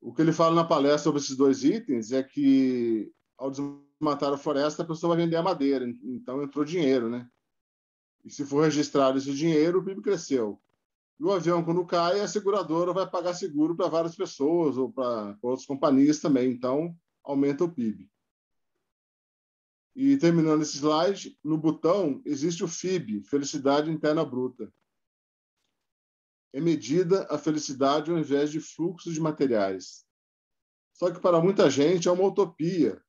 O que ele fala na palestra sobre esses dois itens é que, ao desmatar a floresta, a pessoa vai vender a madeira, então entrou dinheiro, né? E se for registrado esse dinheiro, o PIB cresceu. E o avião, quando cai, a seguradora vai pagar seguro para várias pessoas ou para outras companhias também, então aumenta o PIB. E terminando esse slide, no botão existe o FIB, Felicidade Interna Bruta. É medida a felicidade ao invés de fluxo de materiais. Só que para muita gente é uma utopia,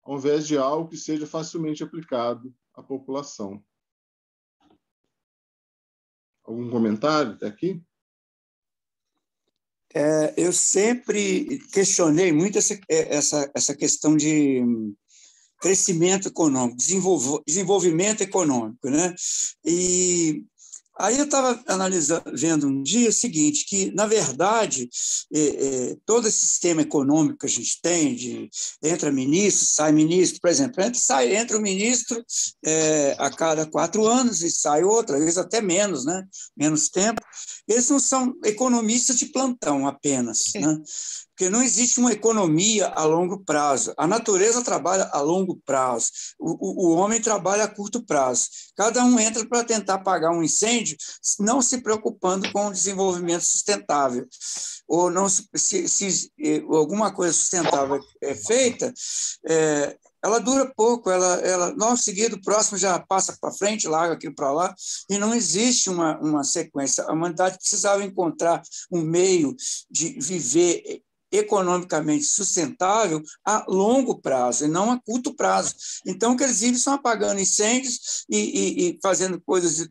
ao invés de algo que seja facilmente aplicado à população. Algum comentário até aqui? Eu sempre questionei muito essa questão de crescimento econômico, desenvolvimento econômico, né? E Aí eu estava vendo um dia o seguinte, que, na verdade, todo esse sistema econômico que a gente tem, entra ministro, sai ministro, por exemplo, entra o ministro a cada 4 anos e sai outro, às vezes até menos, né? Menos tempo. Eles não são economistas de plantão apenas, né? Porque não existe uma economia a longo prazo. A natureza trabalha a longo prazo, o homem trabalha a curto prazo. Cada um entra para tentar apagar um incêndio, não se preocupando com o desenvolvimento sustentável. Ou não, se alguma coisa sustentável é feita, ela dura pouco, logo em seguida, o próximo já passa para frente, larga aquilo para lá, e não existe uma sequência. A humanidade precisava encontrar um meio de viver economicamente sustentável a longo prazo, e não a curto prazo. Então, o que eles vivem são apagando incêndios e fazendo coisas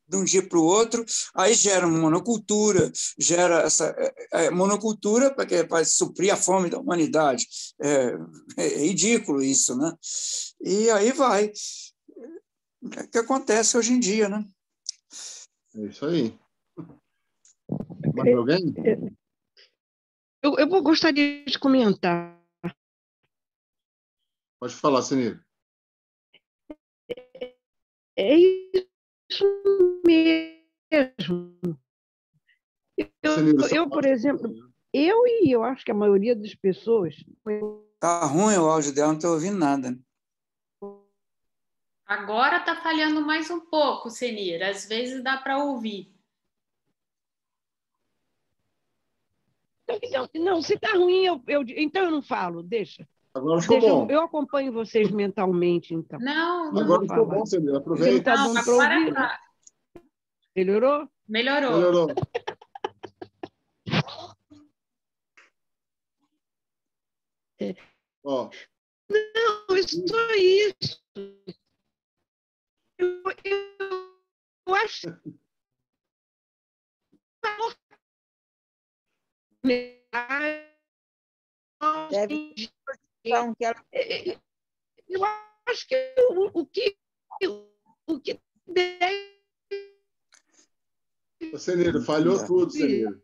de um dia para o outro, aí gera uma monocultura, gera essa monocultura para suprir a fome da humanidade. É ridículo isso, né? E aí vai. É o que acontece hoje em dia, né? É isso aí. Mais alguém? Eu gostaria de comentar. Pode falar, Senira. É isso mesmo. Eu, por exemplo, eu acho que a maioria das pessoas... Está ruim o áudio dela, não estou ouvindo nada. Agora está falhando mais um pouco, Senira. Às vezes dá para ouvir. Não, se está ruim, então eu não falo, deixa. Agora ficou bom. Eu acompanho vocês mentalmente, então. Não, agora ficou bom, Senira. Aproveita. Não, agora tá. Melhorou? Melhorou. Ó. Não, é só isso. Eu acho... Deve... Eu acho que o que deve... Senira, falhou tudo, Senira.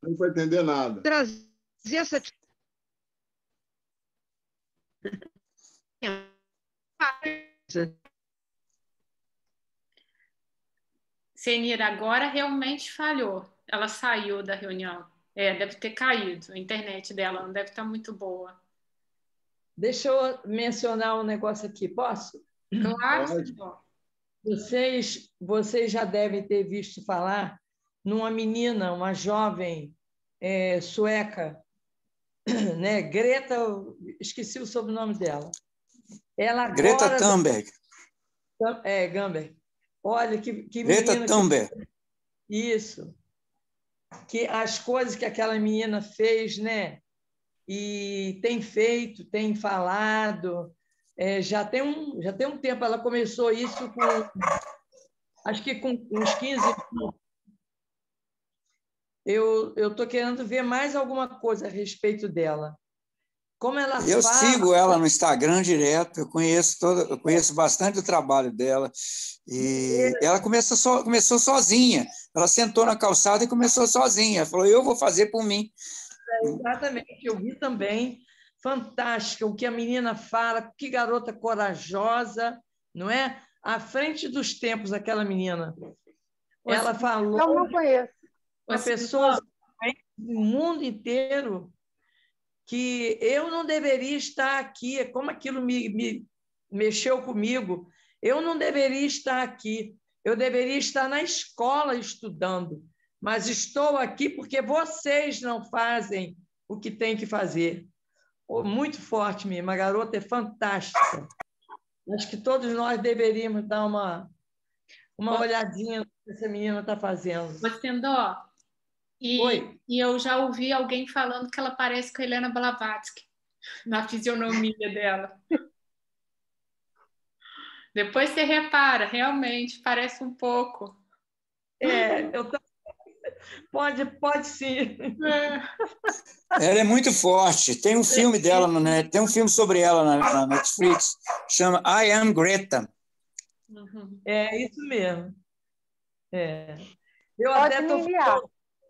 Não vai entender nada. Trazer essa... Senira, agora realmente falhou. Ela saiu da reunião. Deve ter caído. A internet dela não deve estar muito boa. Deixa eu mencionar um negócio aqui, posso? Claro. Vocês já devem ter visto falar numa menina, uma jovem sueca, né? Greta, esqueci o sobrenome dela. Ela agora... Greta Thunberg. Thunberg. Olha, que Greta menina... Thunberg. Isso. Que as coisas que aquela menina fez, né? E tem feito, tem falado... já tem um tempo, ela começou isso acho que com uns 15 anos. Eu estou querendo ver mais alguma coisa a respeito dela. Como ela eu fala... sigo ela no Instagram direto, eu conheço bastante o trabalho dela. E ela começou sozinha. Ela sentou na calçada e começou sozinha. Ela falou, eu vou fazer por mim. Exatamente, eu vi também. Fantástica o que a menina fala, que garota corajosa, não é? À frente dos tempos, aquela menina. Ela falou... Eu não conheço. Para pessoas do mundo inteiro que eu não deveria estar aqui, como aquilo me mexeu comigo. Eu não deveria estar aqui, eu deveria estar na escola estudando, mas estou aqui porque vocês não fazem o que tem que fazer. Muito forte mesmo, a garota é fantástica. Acho que todos nós deveríamos dar uma olhadinha no que essa menina está fazendo. Tendó, e eu já ouvi alguém falando que ela parece com a Helena Blavatsky, na fisionomia dela. Depois você repara, realmente, parece um pouco. Pode sim. Ela é muito forte. Tem um filme dela, tem um filme sobre ela na Netflix, chama I Am Greta. Uhum. É isso mesmo. Eu Pode até me estou enviar.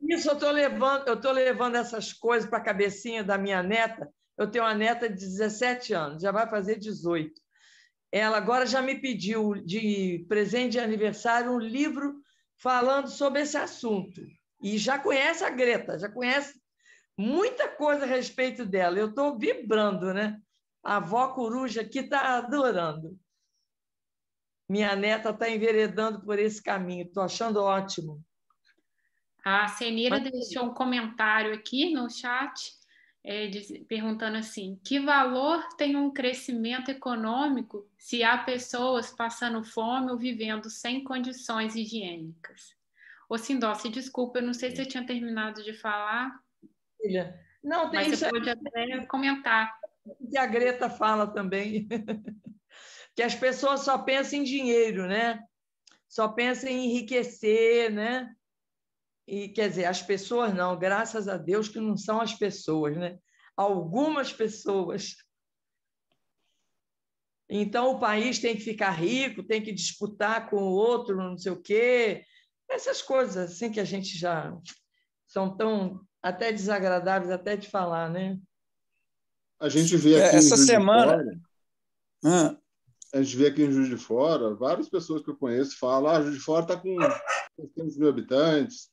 Isso, eu estou levando essas coisas para a cabecinha da minha neta. Eu tenho uma neta de 17 anos, já vai fazer 18. Ela agora já me pediu de presente de aniversário um livro falando sobre esse assunto. E já conhece a Greta, já conhece muita coisa a respeito dela. Eu estou vibrando, né? A avó coruja aqui está adorando. Minha neta está enveredando por esse caminho. Estou achando ótimo. A Senira deixou um comentário aqui no chat, perguntando assim: que valor tem um crescimento econômico se há pessoas passando fome ou vivendo sem condições higiênicas? Ô, Sindossi, desculpa, eu não sei se eu tinha terminado de falar. Filha, não, tem mas você pode até comentar. Que a Greta fala também, que as pessoas só pensam em dinheiro, né? Só pensam em enriquecer, né? E, quer dizer, as pessoas não, graças a Deus que não são as pessoas, né? Algumas pessoas. Então, o país tem que ficar rico, tem que disputar com o outro, não sei o quê. Essas coisas assim que a gente já são tão até desagradáveis até de falar, né? A gente vê aqui essa semana... A gente vê aqui em Juiz de Fora, várias pessoas que eu conheço falam: Juiz de Fora está com 600 mil habitantes,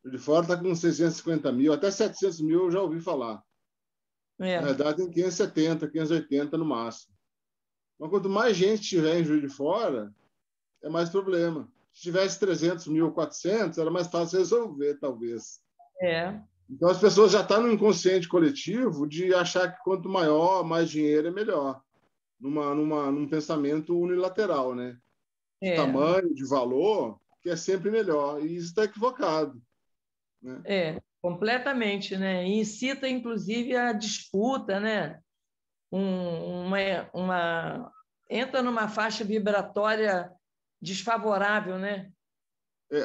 Juiz de Fora está com 650 mil, até 700 mil eu já ouvi falar. Na verdade, tem 570, 580 no máximo. Mas quanto mais gente tiver em Juiz de Fora, é mais problema. Se tivesse 300 mil, 400, era mais fácil resolver, talvez. Então, as pessoas já estão no inconsciente coletivo de achar que quanto maior, mais dinheiro é melhor. Num pensamento unilateral, né? De tamanho, de valor, que é sempre melhor. E isso está equivocado. Né? Completamente, né? E incita, inclusive, a disputa, né? Entra numa faixa vibratória desfavorável, né?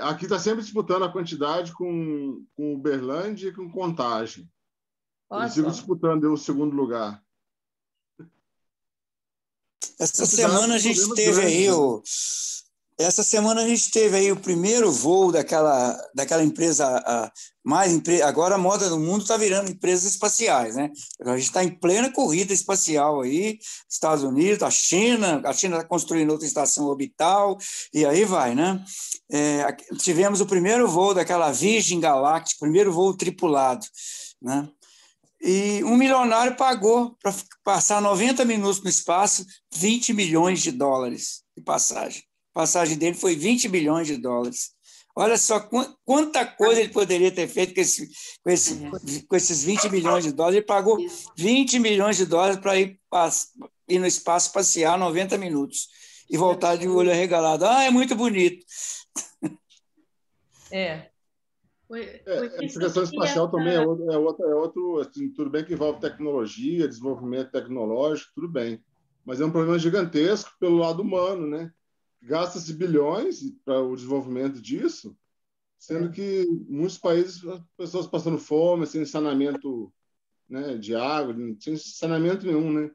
Aqui está sempre disputando a quantidade com Uberlândia e com Contagem. Eles ficam disputando o segundo lugar. Essa semana a gente teve aí Essa semana a gente teve aí o primeiro voo daquela empresa, agora a moda do mundo está virando empresas espaciais, né? A gente está em plena corrida espacial aí, Estados Unidos, a China está construindo outra estação orbital, e aí vai, né? Tivemos o primeiro voo daquela Virgin Galactic, primeiro voo tripulado, né? E um milionário pagou para passar 90 minutos no espaço, $20 milhões de passagem. A passagem dele foi $20 milhões. Olha só quanta coisa ele poderia ter feito com esses $20 milhões. Ele pagou $20 milhões para ir no espaço passear 90 minutos e voltar de olho arregalado. É muito bonito. Essa questão espacial também é outro assim, tudo bem que envolve tecnologia, desenvolvimento tecnológico, tudo bem. Mas é um problema gigantesco pelo lado humano, né? Gasta-se bilhões para o desenvolvimento disso, sendo que em muitos países as pessoas passando fome, sem saneamento, né, de água, sem saneamento nenhum, né?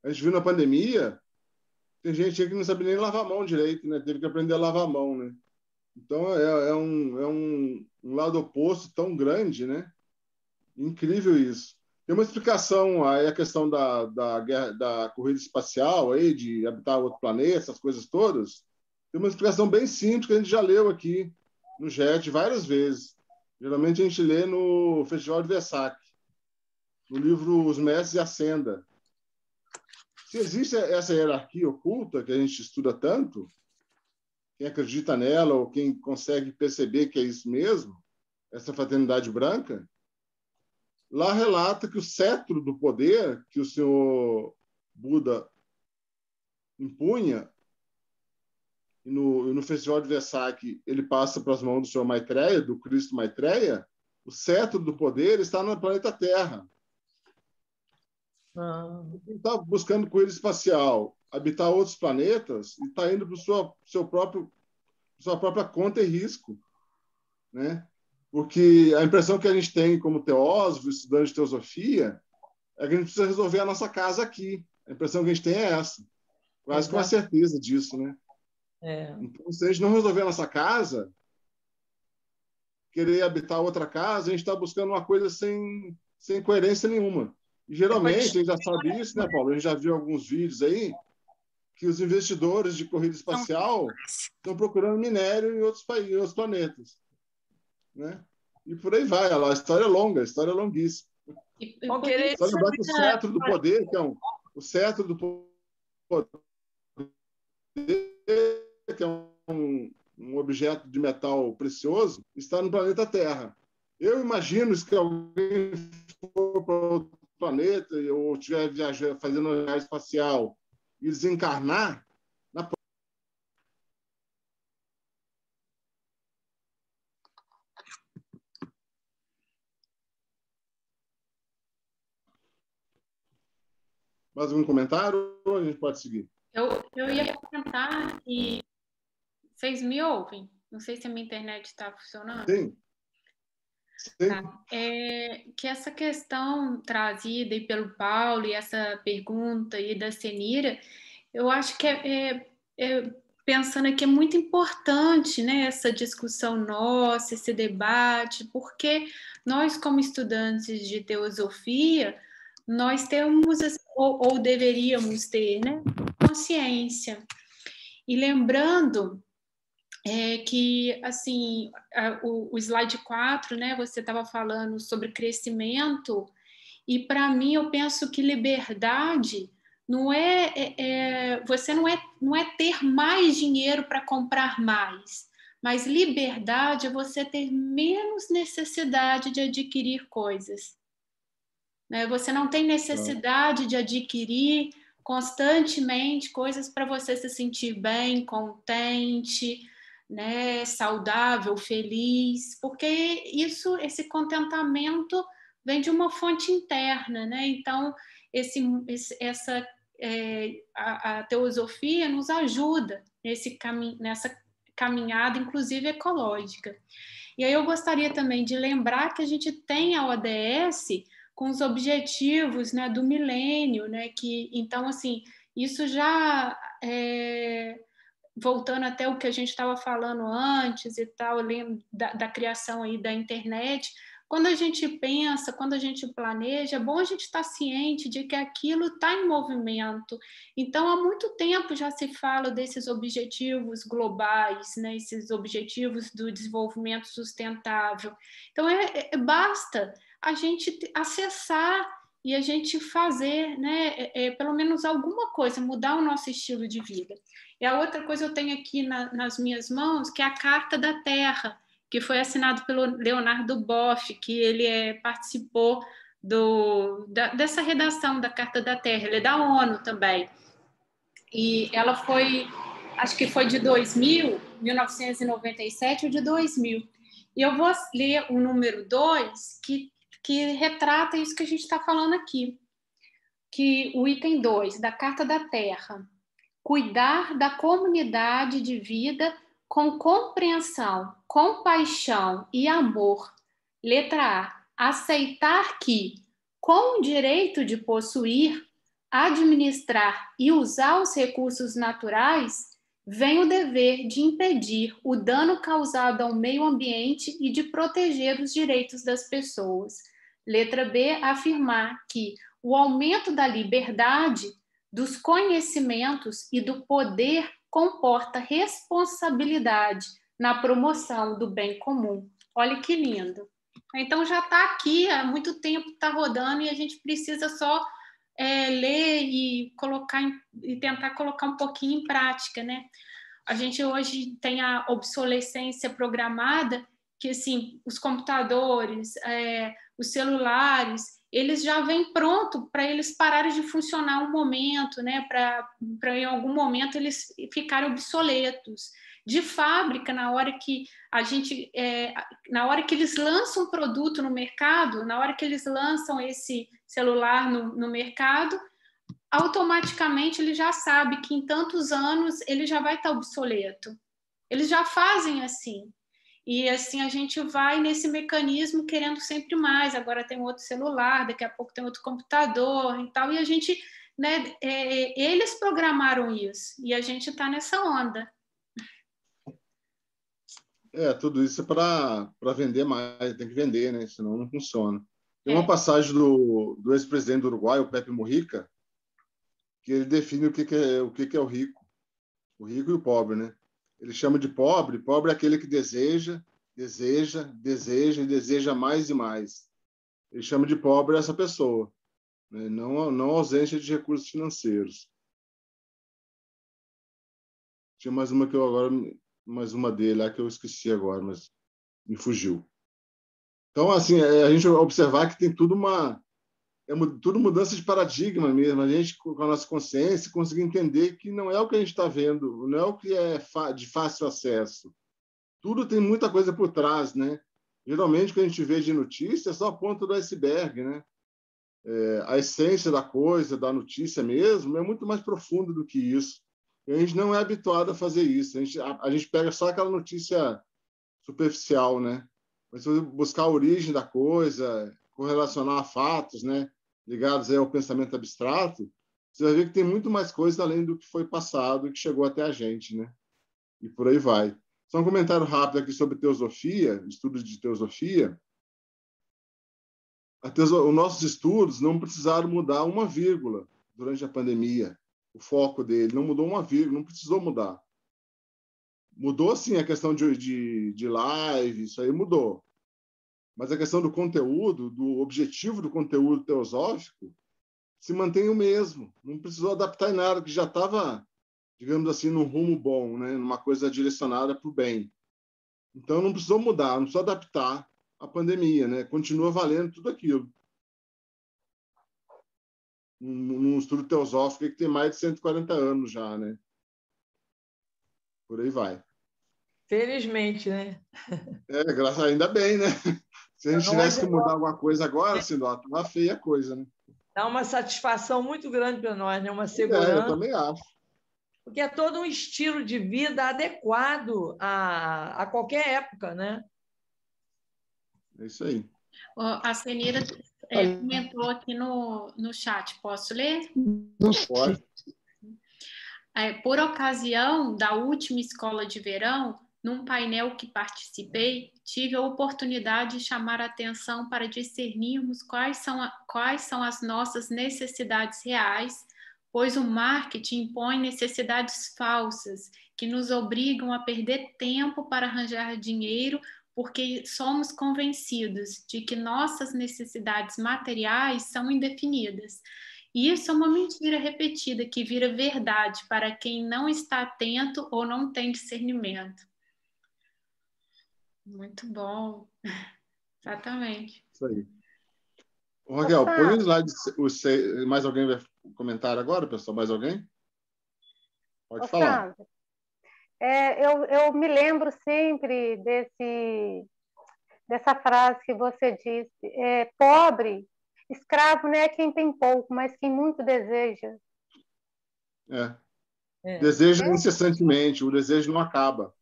A gente viu na pandemia, tem gente aí que não sabe nem lavar a mão direito, né? Teve que aprender a lavar a mão, né? Então é um lado oposto tão grande, né? Incrível isso. Tem uma explicação aí a questão da corrida espacial aí, de habitar outro planeta, essas coisas todas. Tem uma explicação bem simples que a gente já leu aqui no JET várias vezes. Geralmente a gente lê no Festival de Versailles, no livro Os Mestres e a Senda. Se existe essa hierarquia oculta que a gente estuda tanto, quem acredita nela ou quem consegue perceber que é isso mesmo, essa fraternidade branca, lá relata que o cetro do poder que o senhor Buda impunha, e no Festival de Versailles ele passa para as mãos do senhor Maitreya, do Cristo Maitreya, o cetro do poder está no planeta Terra. Ele está buscando corrida espacial, habitar outros planetas, e está indo para sua própria conta e risco, né? Porque a impressão que a gente tem como teósofo, estudante de teosofia, é que a gente precisa resolver a nossa casa aqui. A impressão que a gente tem é essa. Quase com a certeza disso, né? Então, se a gente não resolver a nossa casa, querer habitar outra casa, a gente está buscando uma coisa sem coerência nenhuma. E, geralmente, a gente já sabe isso, né, Paulo? A gente já viu alguns vídeos aí que os investidores de corrida espacial estão procurando minério em outros países, em outros planetas, né? E por aí vai. A história é longa, a história é longuíssima. Só lembrar que o cetro do poder, que é o cetro do poder, que é um objeto de metal precioso, está no planeta Terra. Eu imagino que alguém for para outro planeta ou estiver viajando, fazendo uma viagem espacial e desencarnar, mais algum comentário ou a gente pode seguir? Eu ia comentar que vocês me ouvem? Não sei se a minha internet está funcionando. Sim. Tá. Que essa questão trazida aí pelo Paulo e essa pergunta aí da Senira, eu acho que pensando aqui é muito importante, né, essa discussão nossa, esse debate, porque nós, como estudantes de teosofia, nós temos, ou deveríamos ter, né, consciência. E lembrando que, assim, o slide 4, né, você estava falando sobre crescimento, e para mim eu penso que liberdade não você não é ter mais dinheiro para comprar mais, mas liberdade é você ter menos necessidade de adquirir coisas. Né? Você não tem necessidade de adquirir constantemente coisas para você se sentir bem, contente, né, saudável, feliz, porque esse contentamento vem de uma fonte interna, né? Então a teosofia nos ajuda nessa caminhada, inclusive ecológica. E aí eu gostaria também de lembrar que a gente tem a ODS com os objetivos, né, do milênio, né? Que então assim isso já voltando até o que a gente estava falando antes e tal, da criação aí da internet, quando a gente pensa, quando a gente planeja, é bom a gente estar ciente de que aquilo está em movimento. Então, há muito tempo já se fala desses objetivos globais, né? Esses objetivos do desenvolvimento sustentável. Então, basta a gente acessar e a gente fazer, né, pelo menos alguma coisa, mudar o nosso estilo de vida. E a outra coisa eu tenho aqui nas minhas mãos, que é a Carta da Terra, que foi assinado pelo Leonardo Boff, que ele participou dessa redação da Carta da Terra, ele é da ONU também. E ela foi, acho que foi de 1997 ou de 2000. E eu vou ler o número 2, que retrata isso que a gente está falando aqui, que o item 2 da Carta da Terra: cuidar da comunidade de vida com compreensão, compaixão e amor. Letra A. Aceitar que, com o direito de possuir, administrar e usar os recursos naturais, vem o dever de impedir o dano causado ao meio ambiente e de proteger os direitos das pessoas. Letra B. Afirmar que o aumento da liberdade, dos conhecimentos e do poder comporta responsabilidade na promoção do bem comum. Olha que lindo. Então já está aqui, há muito tempo está rodando e a gente precisa só ler e tentar colocar um pouquinho em prática, né? A gente hoje tem a obsolescência programada, que assim, os computadores, os celulares, eles já vêm pronto para eles pararem de funcionar um momento, né? Para em algum momento eles ficarem obsoletos. De fábrica, na hora que eles lançam um produto no mercado, na hora que eles lançam esse celular no mercado, automaticamente ele já sabe que em tantos anos ele já vai estar obsoleto. Eles já fazem assim. E assim a gente vai nesse mecanismo querendo sempre mais. Agora tem outro celular, daqui a pouco tem outro computador e tal. E a gente, né, eles programaram isso. E a gente está nessa onda. Tudo isso é para vender mais, tem que vender, né? Senão não funciona. Tem uma passagem do ex-presidente do Uruguai, o Pepe Mujica, que ele define o que é o rico e o pobre, né? Ele chama de pobre é aquele que deseja, deseja, deseja e deseja mais e mais. Ele chama de pobre essa pessoa, né? Não ausência de recursos financeiros. Tinha mais uma dele lá que eu esqueci agora, mas me fugiu. Então, assim, a gente observar que tem tudo tudo mudança de paradigma mesmo. A gente, com a nossa consciência, conseguir entender que não é o que a gente está vendo, não é o que é de fácil acesso. Tudo tem muita coisa por trás, né? Geralmente, o que a gente vê de notícia é só a ponta do iceberg, né? A essência da coisa, da notícia mesmo, é muito mais profunda do que isso. E a gente não é habituado a fazer isso. A gente pega só aquela notícia superficial, né? Mas se você buscar a origem da coisa, correlacionar a fatos, né, ligados aí ao pensamento abstrato, você vai ver que tem muito mais coisa além do que foi passado e que chegou até a gente, né? E por aí vai. Só um comentário rápido aqui sobre teosofia, estudos de teosofia. Os nossos estudos não precisaram mudar uma vírgula durante a pandemia. O foco dele não mudou uma vírgula, não precisou mudar. Mudou, sim, a questão de live, isso aí mudou. Mas a questão do conteúdo, do objetivo do conteúdo teosófico, se mantém o mesmo. Não precisou adaptar em nada, que já estava, digamos assim, num rumo bom, né? Numa coisa direcionada para o bem. Então, não precisou mudar, não precisou adaptar à pandemia, né? Continua valendo tudo aquilo. Num estudo teosófico que tem mais de 140 anos já, né? Por aí vai. Felizmente, né? Graças ainda bem, né? Se a gente tivesse que mudar alguma coisa agora, assim, estava feia a coisa, né? Dá uma satisfação muito grande para nós, né? Uma segurança. Eu também acho. Porque é todo um estilo de vida adequado a qualquer época, né? É isso aí. A Senira comentou aqui no chat. Posso ler? Pode. Por ocasião da última escola de verão, num painel que participei, tive a oportunidade de chamar a atenção para discernirmos quais são as nossas necessidades reais, pois o marketing impõe necessidades falsas que nos obrigam a perder tempo para arranjar dinheiro, porque somos convencidos de que nossas necessidades materiais são indefinidas. E isso é uma mentira repetida que vira verdade para quem não está atento ou não tem discernimento. Muito bom. Exatamente. Isso aí. Raquel, põe o slide. Mais alguém vai comentar agora, pessoal? Mais alguém? Pode falar. Eu me lembro sempre dessa frase que você disse. Pobre, escravo não é quem tem pouco, mas quem muito deseja. Deseja incessantemente, o desejo não acaba.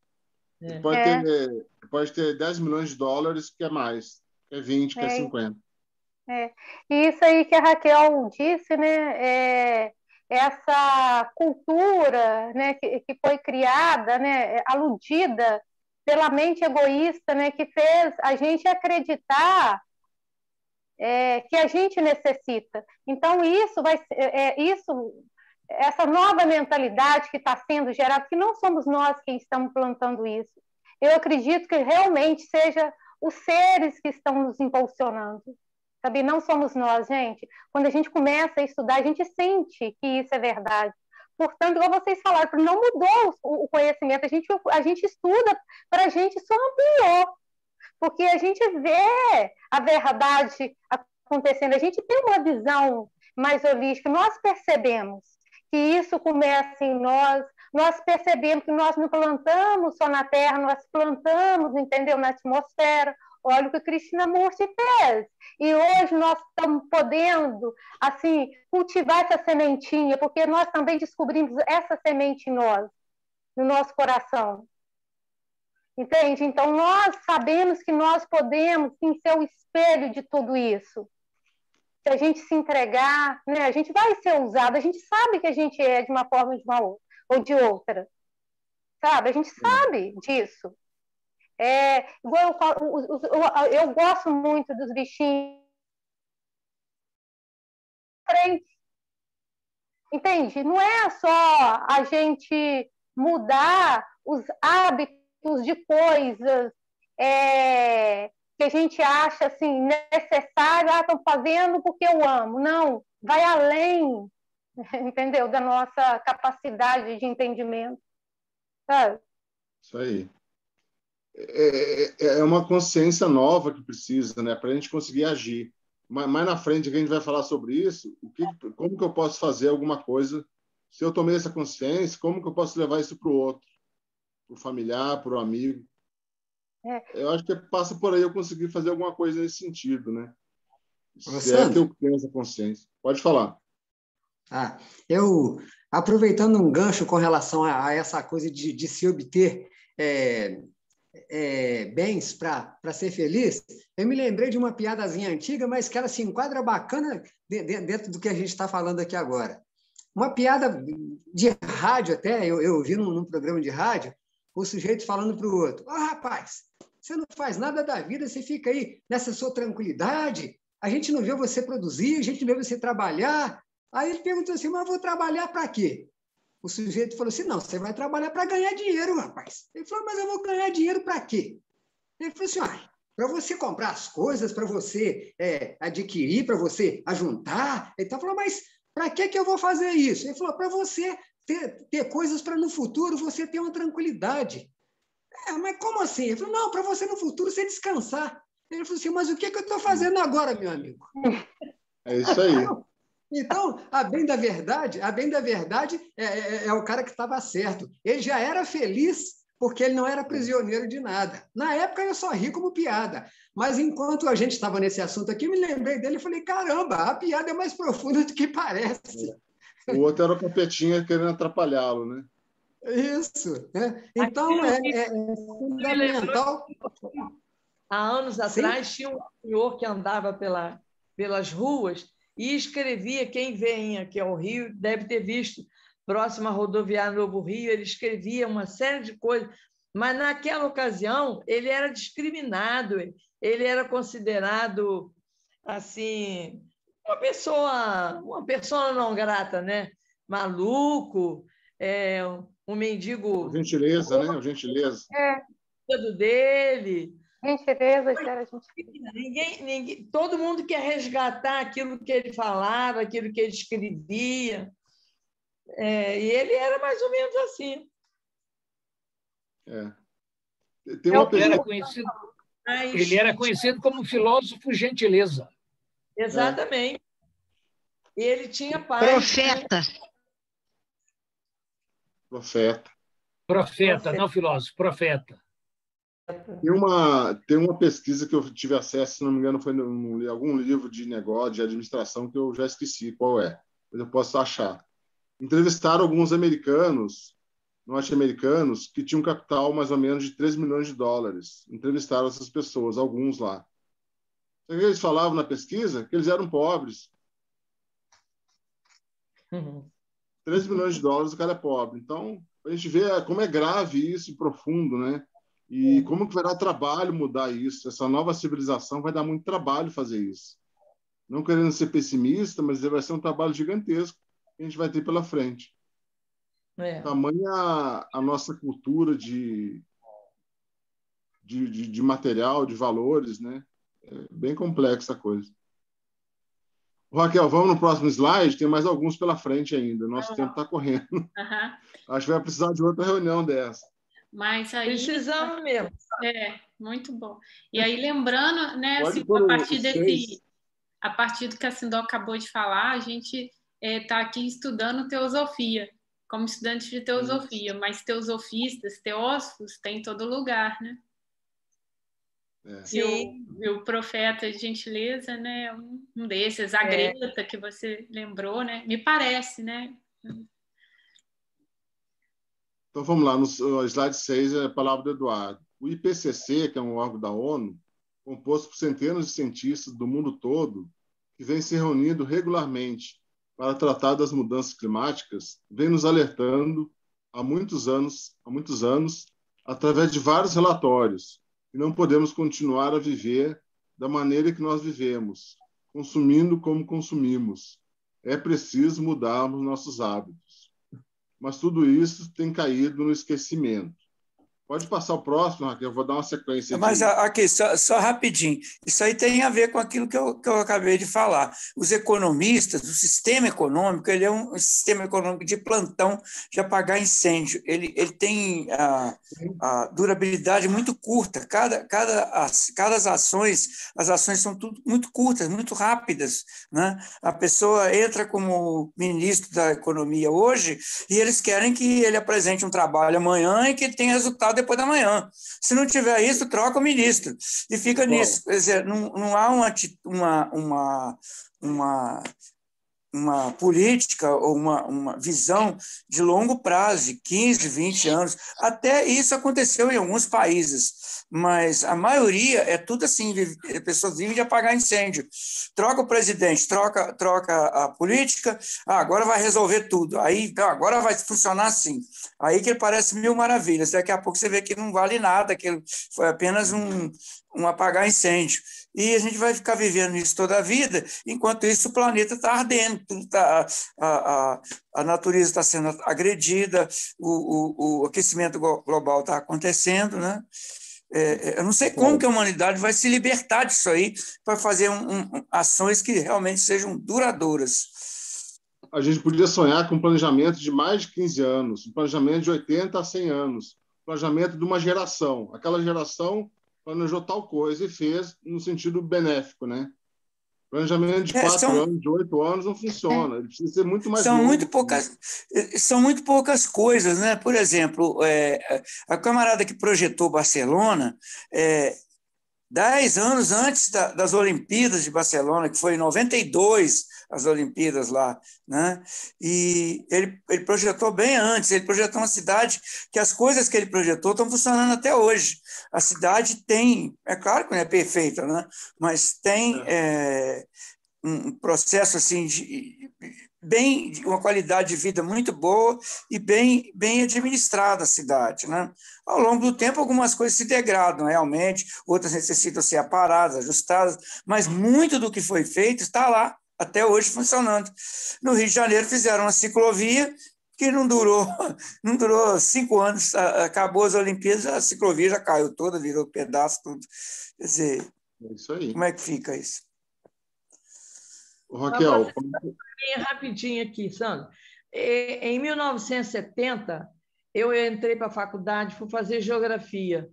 Pode ter 10 milhões de dólares, que é mais, que é 20, que é 50. E isso aí que a Raquel disse, né, essa cultura, né, que foi criada, né, aludida pela mente egoísta, né, que fez a gente acreditar que a gente necessita. Então, essa nova mentalidade que está sendo gerada, que não somos nós quem estamos plantando isso. Eu acredito que realmente seja os seres que estão nos impulsionando. Sabe? Não somos nós, gente. Quando a gente começa a estudar, a gente sente que isso é verdade. Portanto, como vocês falaram, não mudou o conhecimento. A gente estuda para a gente só ampliou. Porque a gente vê a verdade acontecendo. A gente tem uma visão mais holística. Nós percebemos que isso começa em nós. Nós percebemos que nós não plantamos só na Terra, nós plantamos, entendeu, na atmosfera. Olha o que Krishnamurti fez. E hoje nós estamos podendo, assim, cultivar essa sementinha, porque nós também descobrimos essa semente em nós, no nosso coração. Entende? Então, nós sabemos que nós podemos, sim, ser o espelho de tudo isso. Se a gente se entregar, né, a gente vai ser usado. A gente sabe que a gente é de uma forma ou de outra. Sabe? A gente sabe disso. Igual eu falo, eu gosto muito dos bichinhos. Entende? Não é só a gente mudar os hábitos de coisas que a gente acha assim, necessário, estou fazendo porque eu amo. Não, vai além, entendeu? Da nossa capacidade de entendimento. Sabe? Isso aí. É uma consciência nova que precisa, né, para a gente conseguir agir. Mais na frente, que a gente vai falar sobre isso, como que eu posso fazer alguma coisa, se eu tomei essa consciência, como que eu posso levar isso para o outro, para o familiar, para o amigo. Eu acho que passa por aí eu conseguir fazer alguma coisa nesse sentido, né? Se é que eu tenho essa consciência. Pode falar. Eu, aproveitando um gancho com relação a essa coisa de se obter bens para ser feliz, eu me lembrei de uma piadazinha antiga, mas que ela se enquadra bacana dentro do que a gente está falando aqui agora. Uma piada de rádio até, eu vi num programa de rádio, o sujeito falando para o outro: rapaz, você não faz nada da vida, você fica aí nessa sua tranquilidade, a gente não vê você produzir, a gente não vê você trabalhar. Aí ele perguntou assim: mas eu vou trabalhar para quê? O sujeito falou assim: não, você vai trabalhar para ganhar dinheiro, rapaz. Ele falou: mas eu vou ganhar dinheiro para quê? Ele falou assim: para você comprar as coisas, para você adquirir, para você ajuntar. Então, falou: mas para que eu vou fazer isso? Ele falou: para você ter coisas para no futuro você ter uma tranquilidade. Mas como assim? Ele falou: não, para você no futuro você descansar. Ele falou assim: mas o que eu estou fazendo agora, meu amigo? É isso aí. Então, a bem da verdade é o cara que estava certo. Ele já era feliz porque ele não era prisioneiro de nada. Na época, eu só ri como piada. Mas, enquanto a gente estava nesse assunto aqui, me lembrei dele e falei: caramba, a piada é mais profunda do que parece. O outro era o Capetinha querendo atrapalhá-lo, né? Isso. Né? Então, é fundamental. Há anos atrás, tinha um senhor que andava pelas ruas e escrevia, quem vem aqui ao Rio deve ter visto, próximo à rodoviária Novo Rio, ele escrevia uma série de coisas, mas naquela ocasião ele era discriminado, ele era considerado assim, uma pessoa não grata, né? Maluco, um mendigo. Gentileza, né? Gentileza. Dele. Gentileza, ninguém, todo mundo quer resgatar aquilo que ele falava, aquilo que ele escrevia. E ele era mais ou menos assim. Ele era conhecido como filósofo gentileza. Exatamente. E ele tinha paz. Profeta, não filósofo, profeta. Tem uma pesquisa que eu tive acesso, se não me engano, foi em algum livro de negócio, de administração, que eu já esqueci qual é, mas eu posso achar. Entrevistaram alguns norte-americanos, que tinham um capital mais ou menos de 3 milhões de dólares. Entrevistaram essas pessoas, alguns lá. O que eles falavam na pesquisa? Que eles eram pobres. 3 milhões de dólares, o cara é pobre. Então, a gente vê como é grave isso, profundo, né? E como que vai dar trabalho mudar isso? Essa nova civilização vai dar muito trabalho fazer isso. Não querendo ser pessimista, mas vai ser um trabalho gigantesco que a gente vai ter pela frente. Tamanha a nossa cultura de material, de valores, né? É bem complexa a coisa. Raquel, vamos no próximo slide? Tem mais alguns pela frente ainda. Nosso tempo está correndo. Acho que vai precisar de outra reunião dessa. Mas aí precisamos mesmo. Muito bom. E aí lembrando, né, assim, a partir do que a Sindó acabou de falar, a gente está aqui estudando teosofia, como estudante de teosofia, mas teosofistas, teósofos, tem em todo lugar, né? E o profeta de gentileza, né, um desses, a Greta, que você lembrou, né? Me parece, né? Então, vamos lá, no slide 6 é a palavra do Eduardo. O IPCC, que é um órgão da ONU, composto por centenas de cientistas do mundo todo, que vem se reunindo regularmente para tratar das mudanças climáticas, vem nos alertando há muitos anos, através de vários relatórios, e não podemos continuar a viver da maneira que nós vivemos, consumindo como consumimos. É preciso mudarmos nossos hábitos. Mas tudo isso tem caído no esquecimento. Pode passar o próximo, Raquel, eu vou dar uma sequência. Mas aqui, só rapidinho, isso aí tem a ver com aquilo que eu acabei de falar. Os economistas, o sistema econômico, ele é um sistema econômico de plantão de apagar incêndio. Ele tem a durabilidade muito curta. As ações são tudo muito curtas, muito rápidas, né? A pessoa entra como ministro da economia hoje e eles querem que ele apresente um trabalho amanhã e que tenha resultado depois da manhã. Se não tiver isso, troca o ministro. E fica nisso. Quer dizer, não há uma política ou uma visão de longo prazo, de 15, 20 anos. Até isso aconteceu em alguns países, mas a maioria é tudo assim, as pessoas vivem de apagar incêndio. Troca o presidente, troca a política, agora vai resolver tudo, aí agora vai funcionar assim. Aí que ele parece mil maravilhas, daqui a pouco você vê que não vale nada, que foi apenas um apagar incêndio. E a gente vai ficar vivendo isso toda a vida, enquanto isso o planeta está ardendo, a natureza está sendo agredida, o aquecimento global está acontecendo, né? Eu não sei como que a humanidade vai se libertar disso aí para fazer ações que realmente sejam duradouras. A gente podia sonhar com um planejamento de mais de 15 anos, um planejamento de 80 a 100 anos, um planejamento de uma geração. Aquela geração planejou tal coisa e fez no sentido benéfico, né? Planejamento de 4 anos, de 8 anos não funciona. Ele precisa ser muito mais longo. São muito poucas coisas, né? Por exemplo, a camarada que projetou Barcelona, 10 anos antes das Olimpíadas de Barcelona, que foi em 92, as Olimpíadas lá, né? E ele projetou bem antes, ele projetou uma cidade que as coisas que ele projetou estão funcionando até hoje. A cidade tem, é claro que não é perfeita, né? Mas tem um processo assim de uma qualidade de vida muito boa e bem administrada a cidade, né? Ao longo do tempo, algumas coisas se degradam realmente, outras necessitam ser aparadas, ajustadas, mas muito do que foi feito está lá, até hoje funcionando. No Rio de Janeiro fizeram uma ciclovia que não durou 5 anos, acabou as Olimpíadas, a ciclovia já caiu toda, virou pedaço, tudo. Quer dizer, isso aí. Como é que fica isso? Raquel. Rapidinho aqui, Sandra. Em 1970, eu entrei para a faculdade, fui fazer geografia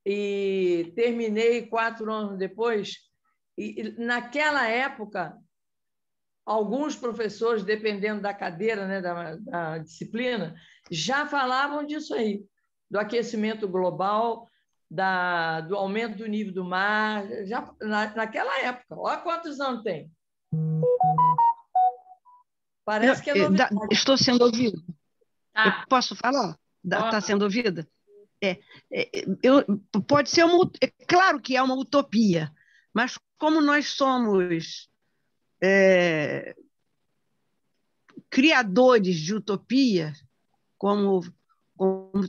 e terminei 4 anos depois. E naquela época, alguns professores, dependendo da cadeira, né, da disciplina, já falavam disso aí, do aquecimento global, do aumento do nível do mar, já naquela época. Olha quantos anos tem. Parece que é novidade. Estou sendo ouvida. Eu posso falar? Está sendo ouvida? Pode ser claro que é uma utopia, mas como nós somos criadores de utopia, como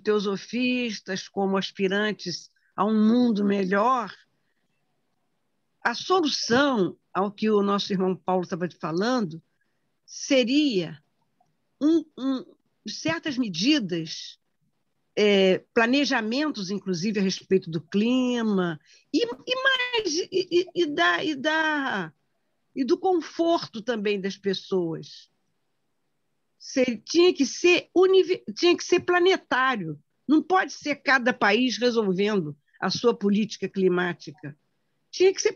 teosofistas, como aspirantes a um mundo melhor, a solução ao que o nosso irmão Paulo estava falando seria certas medidas, planejamentos, inclusive, a respeito do clima, e do conforto também das pessoas. Tinha que ser planetário. Não pode ser cada país resolvendo a sua política climática. Tinha que ser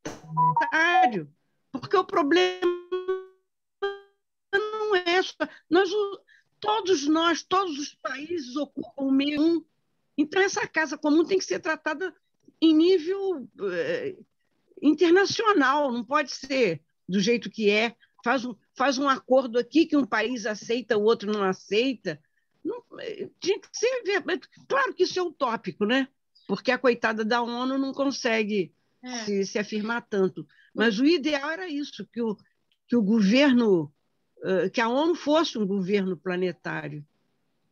planetário, porque o problema não é só... Todos os países ocupam o meio. Então, essa casa comum tem que ser tratada em nível internacional, não pode ser do jeito que é. Faz um acordo aqui que um país aceita, o outro não aceita. Não, tinha que ser... Claro que isso é utópico, né? Porque a coitada da ONU não consegue se afirmar tanto. Mas o ideal era isso, que o governo... que a ONU fosse um governo planetário,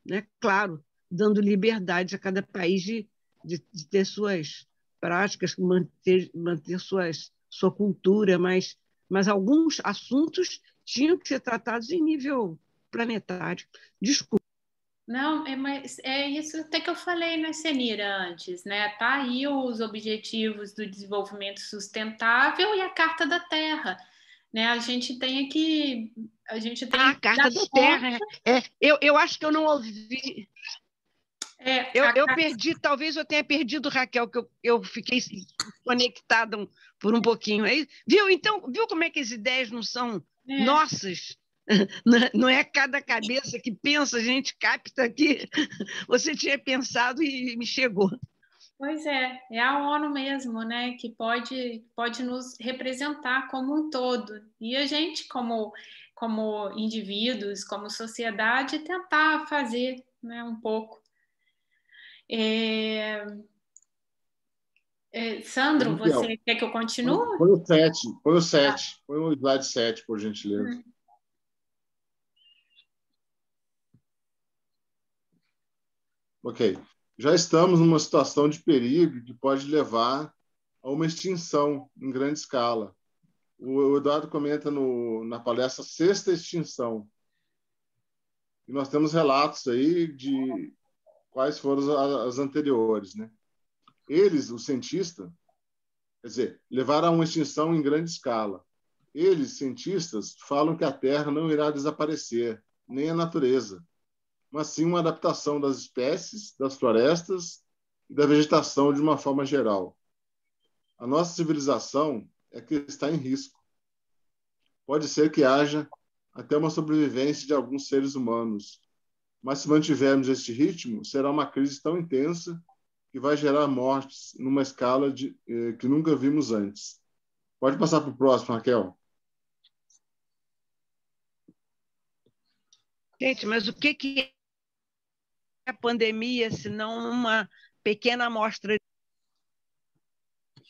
né? Claro, dando liberdade a cada país de de ter suas práticas, manter sua cultura, mas alguns assuntos tinham que ser tratados em nível planetário. Desculpa. Não, mas é isso até que eu falei, né, Senira, antes, né? Tá aí os Objetivos do Desenvolvimento Sustentável e a Carta da Terra, né? A gente tem a Carta da Terra. Eu acho que eu não ouvi. Eu perdi, talvez eu tenha perdido, Raquel, que eu fiquei conectada por um pouquinho. Viu? Então, viu como é que as ideias não são nossas? Não é cada cabeça que pensa, a gente capta aqui. Você tinha pensado e me chegou. Pois é a ONU mesmo, né, que pode nos representar como um todo. E a gente, como indivíduos, como sociedade, tentar fazer, né, um pouco. Sandro, você quer que eu continue? Põe o 7, põe o slide 7, por gentileza. Ok. Já estamos numa situação de perigo que pode levar a uma extinção em grande escala. O Eduardo comenta na palestra Sexta Extinção. E nós temos relatos aí de quais foram as anteriores, né? Eles, os cientistas, quer dizer, levaram a uma extinção em grande escala. Eles, cientistas, falam que a Terra não irá desaparecer, nem a natureza, mas sim uma adaptação das espécies, das florestas e da vegetação de uma forma geral. A nossa civilização é que está em risco. Pode ser que haja até uma sobrevivência de alguns seres humanos, mas se mantivermos este ritmo, será uma crise tão intensa que vai gerar mortes numa escala que nunca vimos antes. Pode passar para o próximo, Raquel. Gente, mas o que é a pandemia, se não uma pequena amostra?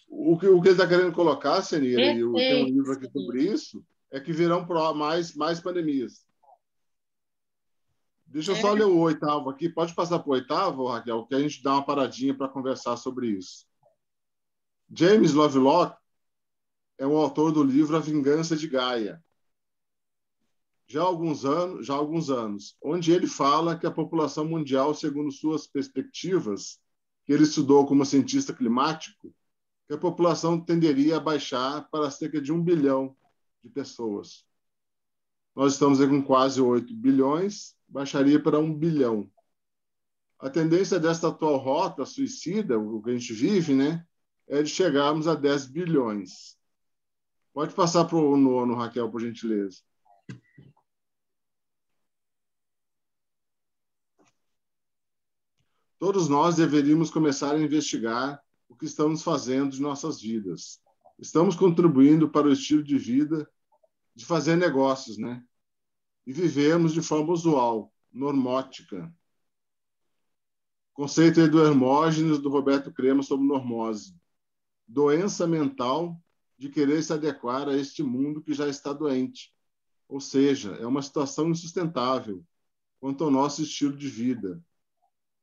O que ele está querendo colocar, Senira, e tem um livro aqui sobre isso, é que virão mais pandemias. Deixa eu só ler o 8º aqui. Pode passar para o 8º, Raquel, que a gente dá uma paradinha para conversar sobre isso. James Lovelock é o autor do livro A Vingança de Gaia. Já há alguns anos, onde ele fala que a população mundial, segundo suas perspectivas, que ele estudou como cientista climático, que a população tenderia a baixar para cerca de 1 bilhão de pessoas. Nós estamos aí com quase 8 bilhões, baixaria para 1 bilhão. A tendência desta atual rota suicida, o que a gente vive, né, é de chegarmos a 10 bilhões. Pode passar para o 9º, Raquel, por gentileza. Todos nós deveríamos começar a investigar o que estamos fazendo de nossas vidas. Estamos contribuindo para o estilo de vida de fazer negócios, né? E vivemos de forma usual, normótica. Conceito aí do Hermógenes, do Roberto Crema, sobre normose. Doença mental de querer se adequar a este mundo que já está doente. Ou seja, é uma situação insustentável quanto ao nosso estilo de vida,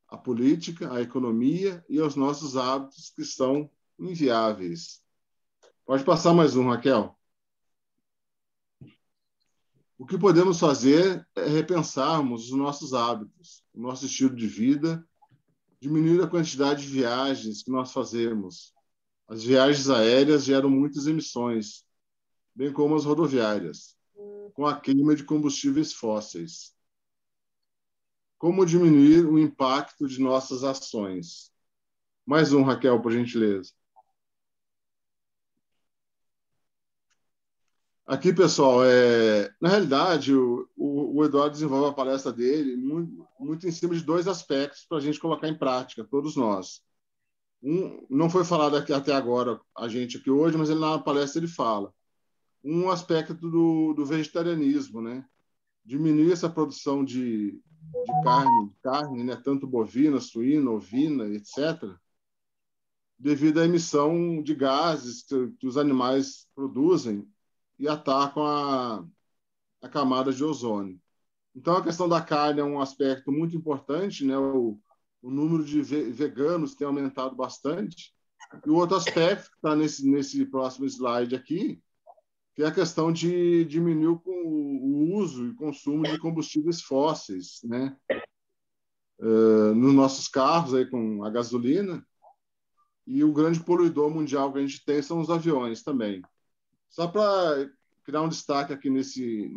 a política, a economia e aos nossos hábitos que são inviáveis. Pode passar mais um, Raquel. O que podemos fazer é repensarmos os nossos hábitos, o nosso estilo de vida, diminuir a quantidade de viagens que nós fazemos. As viagens aéreas geram muitas emissões, bem como as rodoviárias, com a queima de combustíveis fósseis. Como diminuir o impacto de nossas ações? Mais um, Raquel, por gentileza. Aqui, pessoal, na realidade, o Eduardo desenvolve a palestra dele muito em cima de 2 aspectos para a gente colocar em prática, todos nós. Não foi falado aqui até agora, a gente aqui hoje, mas na palestra ele fala. Um aspecto do vegetarianismo, né? Diminuir essa produção de carne, né? Tanto bovina, suína, ovina, etc., devido à emissão de gases que os animais produzem e atacam a camada de ozônio. Então, a questão da carne é um aspecto muito importante, né? O o número de veganos tem aumentado bastante. E o outro aspecto que está nesse próximo slide aqui, que é a questão de diminuir o uso e consumo de combustíveis fósseis, né? Nos nossos carros, aí, com a gasolina. E o grande poluidor mundial que a gente tem são os aviões também. Só para criar um destaque aqui nesse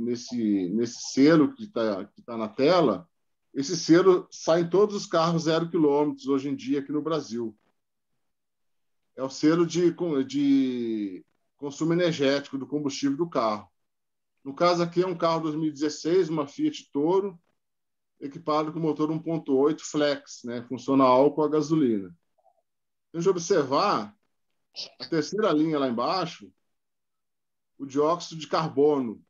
selo que tá na tela, esse selo sai em todos os carros 0 km hoje em dia aqui no Brasil. É o selo de consumo energético do combustível do carro. No caso aqui é um carro 2016, uma Fiat Toro, equipado com motor 1.8 flex, né? Funciona a álcool a gasolina. Se a gente observar, a terceira linha lá embaixo, o dióxido de carbono,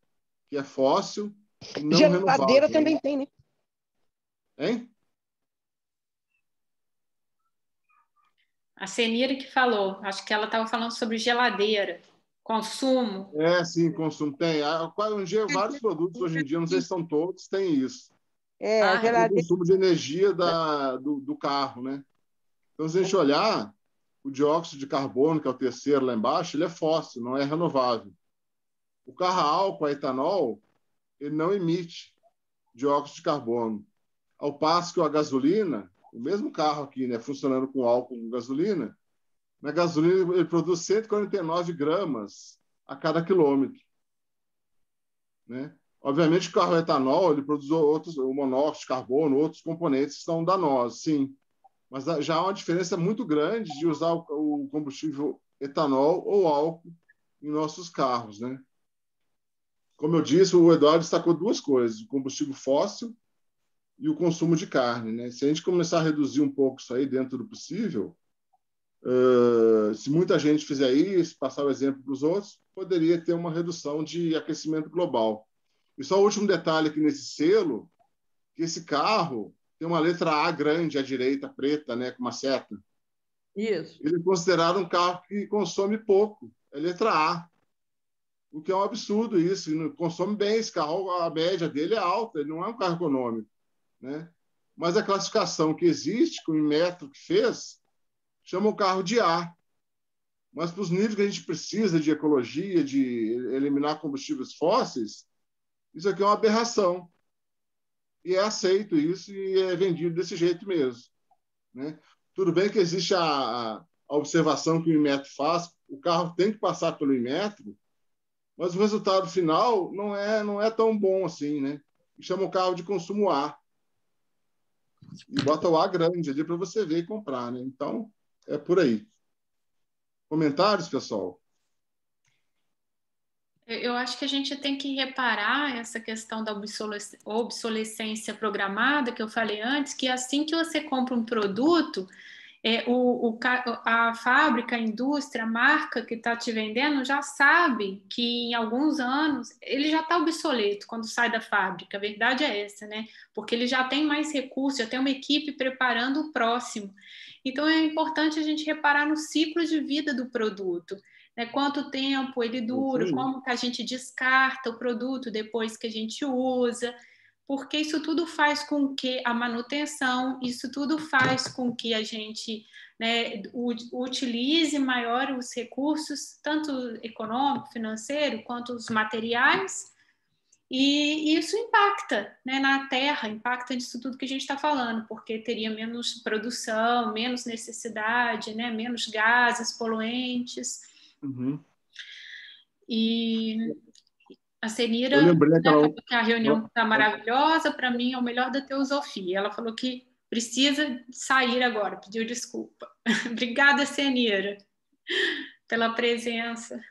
que é fóssil e não renovável. Geladeira também tem, né? Hein? A Senira que falou, acho que ela estava falando sobre geladeira, consumo. Sim, consumo. Tem. Um dia, vários produtos hoje em dia, não sei se são todos, tem isso. A geladeira... O consumo de energia do carro, né? Então, se a gente olhar, o dióxido de carbono, que é o terceiro lá embaixo, ele é fóssil, não é renovável. O carro a álcool, a etanol, ele não emite dióxido de carbono. Ao passo que a gasolina, o mesmo carro aqui, né, funcionando com álcool e gasolina, na gasolina ele produz 149 gramas a cada quilômetro, né? Obviamente, o carro etanol ele produz o monóxido de carbono, outros componentes que são danosos, sim. Mas já há uma diferença muito grande de usar o combustível etanol ou álcool em nossos carros, né? Como eu disse, o Eduardo destacou duas coisas: o combustível fóssil e o consumo de carne, né? Se a gente começar a reduzir um pouco isso aí dentro do possível, se muita gente fizer isso, passar o exemplo para os outros, poderia ter uma redução de aquecimento global. E só o último detalhe aqui nesse selo, que esse carro tem uma letra A grande à direita, preta, né, com uma seta. Isso. Ele é considerado um carro que consome pouco, é letra A. O que é um absurdo isso, ele consome bem esse carro, a média dele é alta, ele não é um carro econômico, né? Mas a classificação que existe, com o Inmetro que fez, chama o carro de A. Mas para os níveis que a gente precisa de ecologia, de eliminar combustíveis fósseis, isso aqui é uma aberração. E é aceito isso e é vendido desse jeito mesmo, né? Tudo bem que existe a observação que o Inmetro faz, o carro tem que passar pelo Inmetro, mas o resultado final não é tão bom assim, né? E chama o carro de consumo A. E bota o A grande ali para você ver e comprar, né? Então, é por aí. Comentários, pessoal? Eu acho que a gente tem que reparar essa questão da obsolescência programada, que eu falei antes, que assim que você compra um produto, a fábrica, a indústria, a marca que está te vendendo já sabe que em alguns anos ele já está obsoleto quando sai da fábrica. A verdade é essa, né? Porque ele já tem mais recursos, já tem uma equipe preparando o próximo. Então é importante a gente reparar no ciclo de vida do produto, né? Quanto tempo ele dura, como que a gente descarta o produto depois que a gente usa, porque isso tudo faz com que a manutenção, isso tudo faz com que a gente, né, utilize maior os recursos, tanto econômico, financeiro, quanto os materiais, e isso impacta, né, na terra, impacta nisso tudo que a gente está falando, porque teria menos produção, menos necessidade, né, menos gases poluentes. Uhum. E a Senira, né, falou que a reunião está maravilhosa, para mim é o melhor da teosofia. Ela falou que precisa sair agora, pediu desculpa. Obrigada, Senira, pela presença.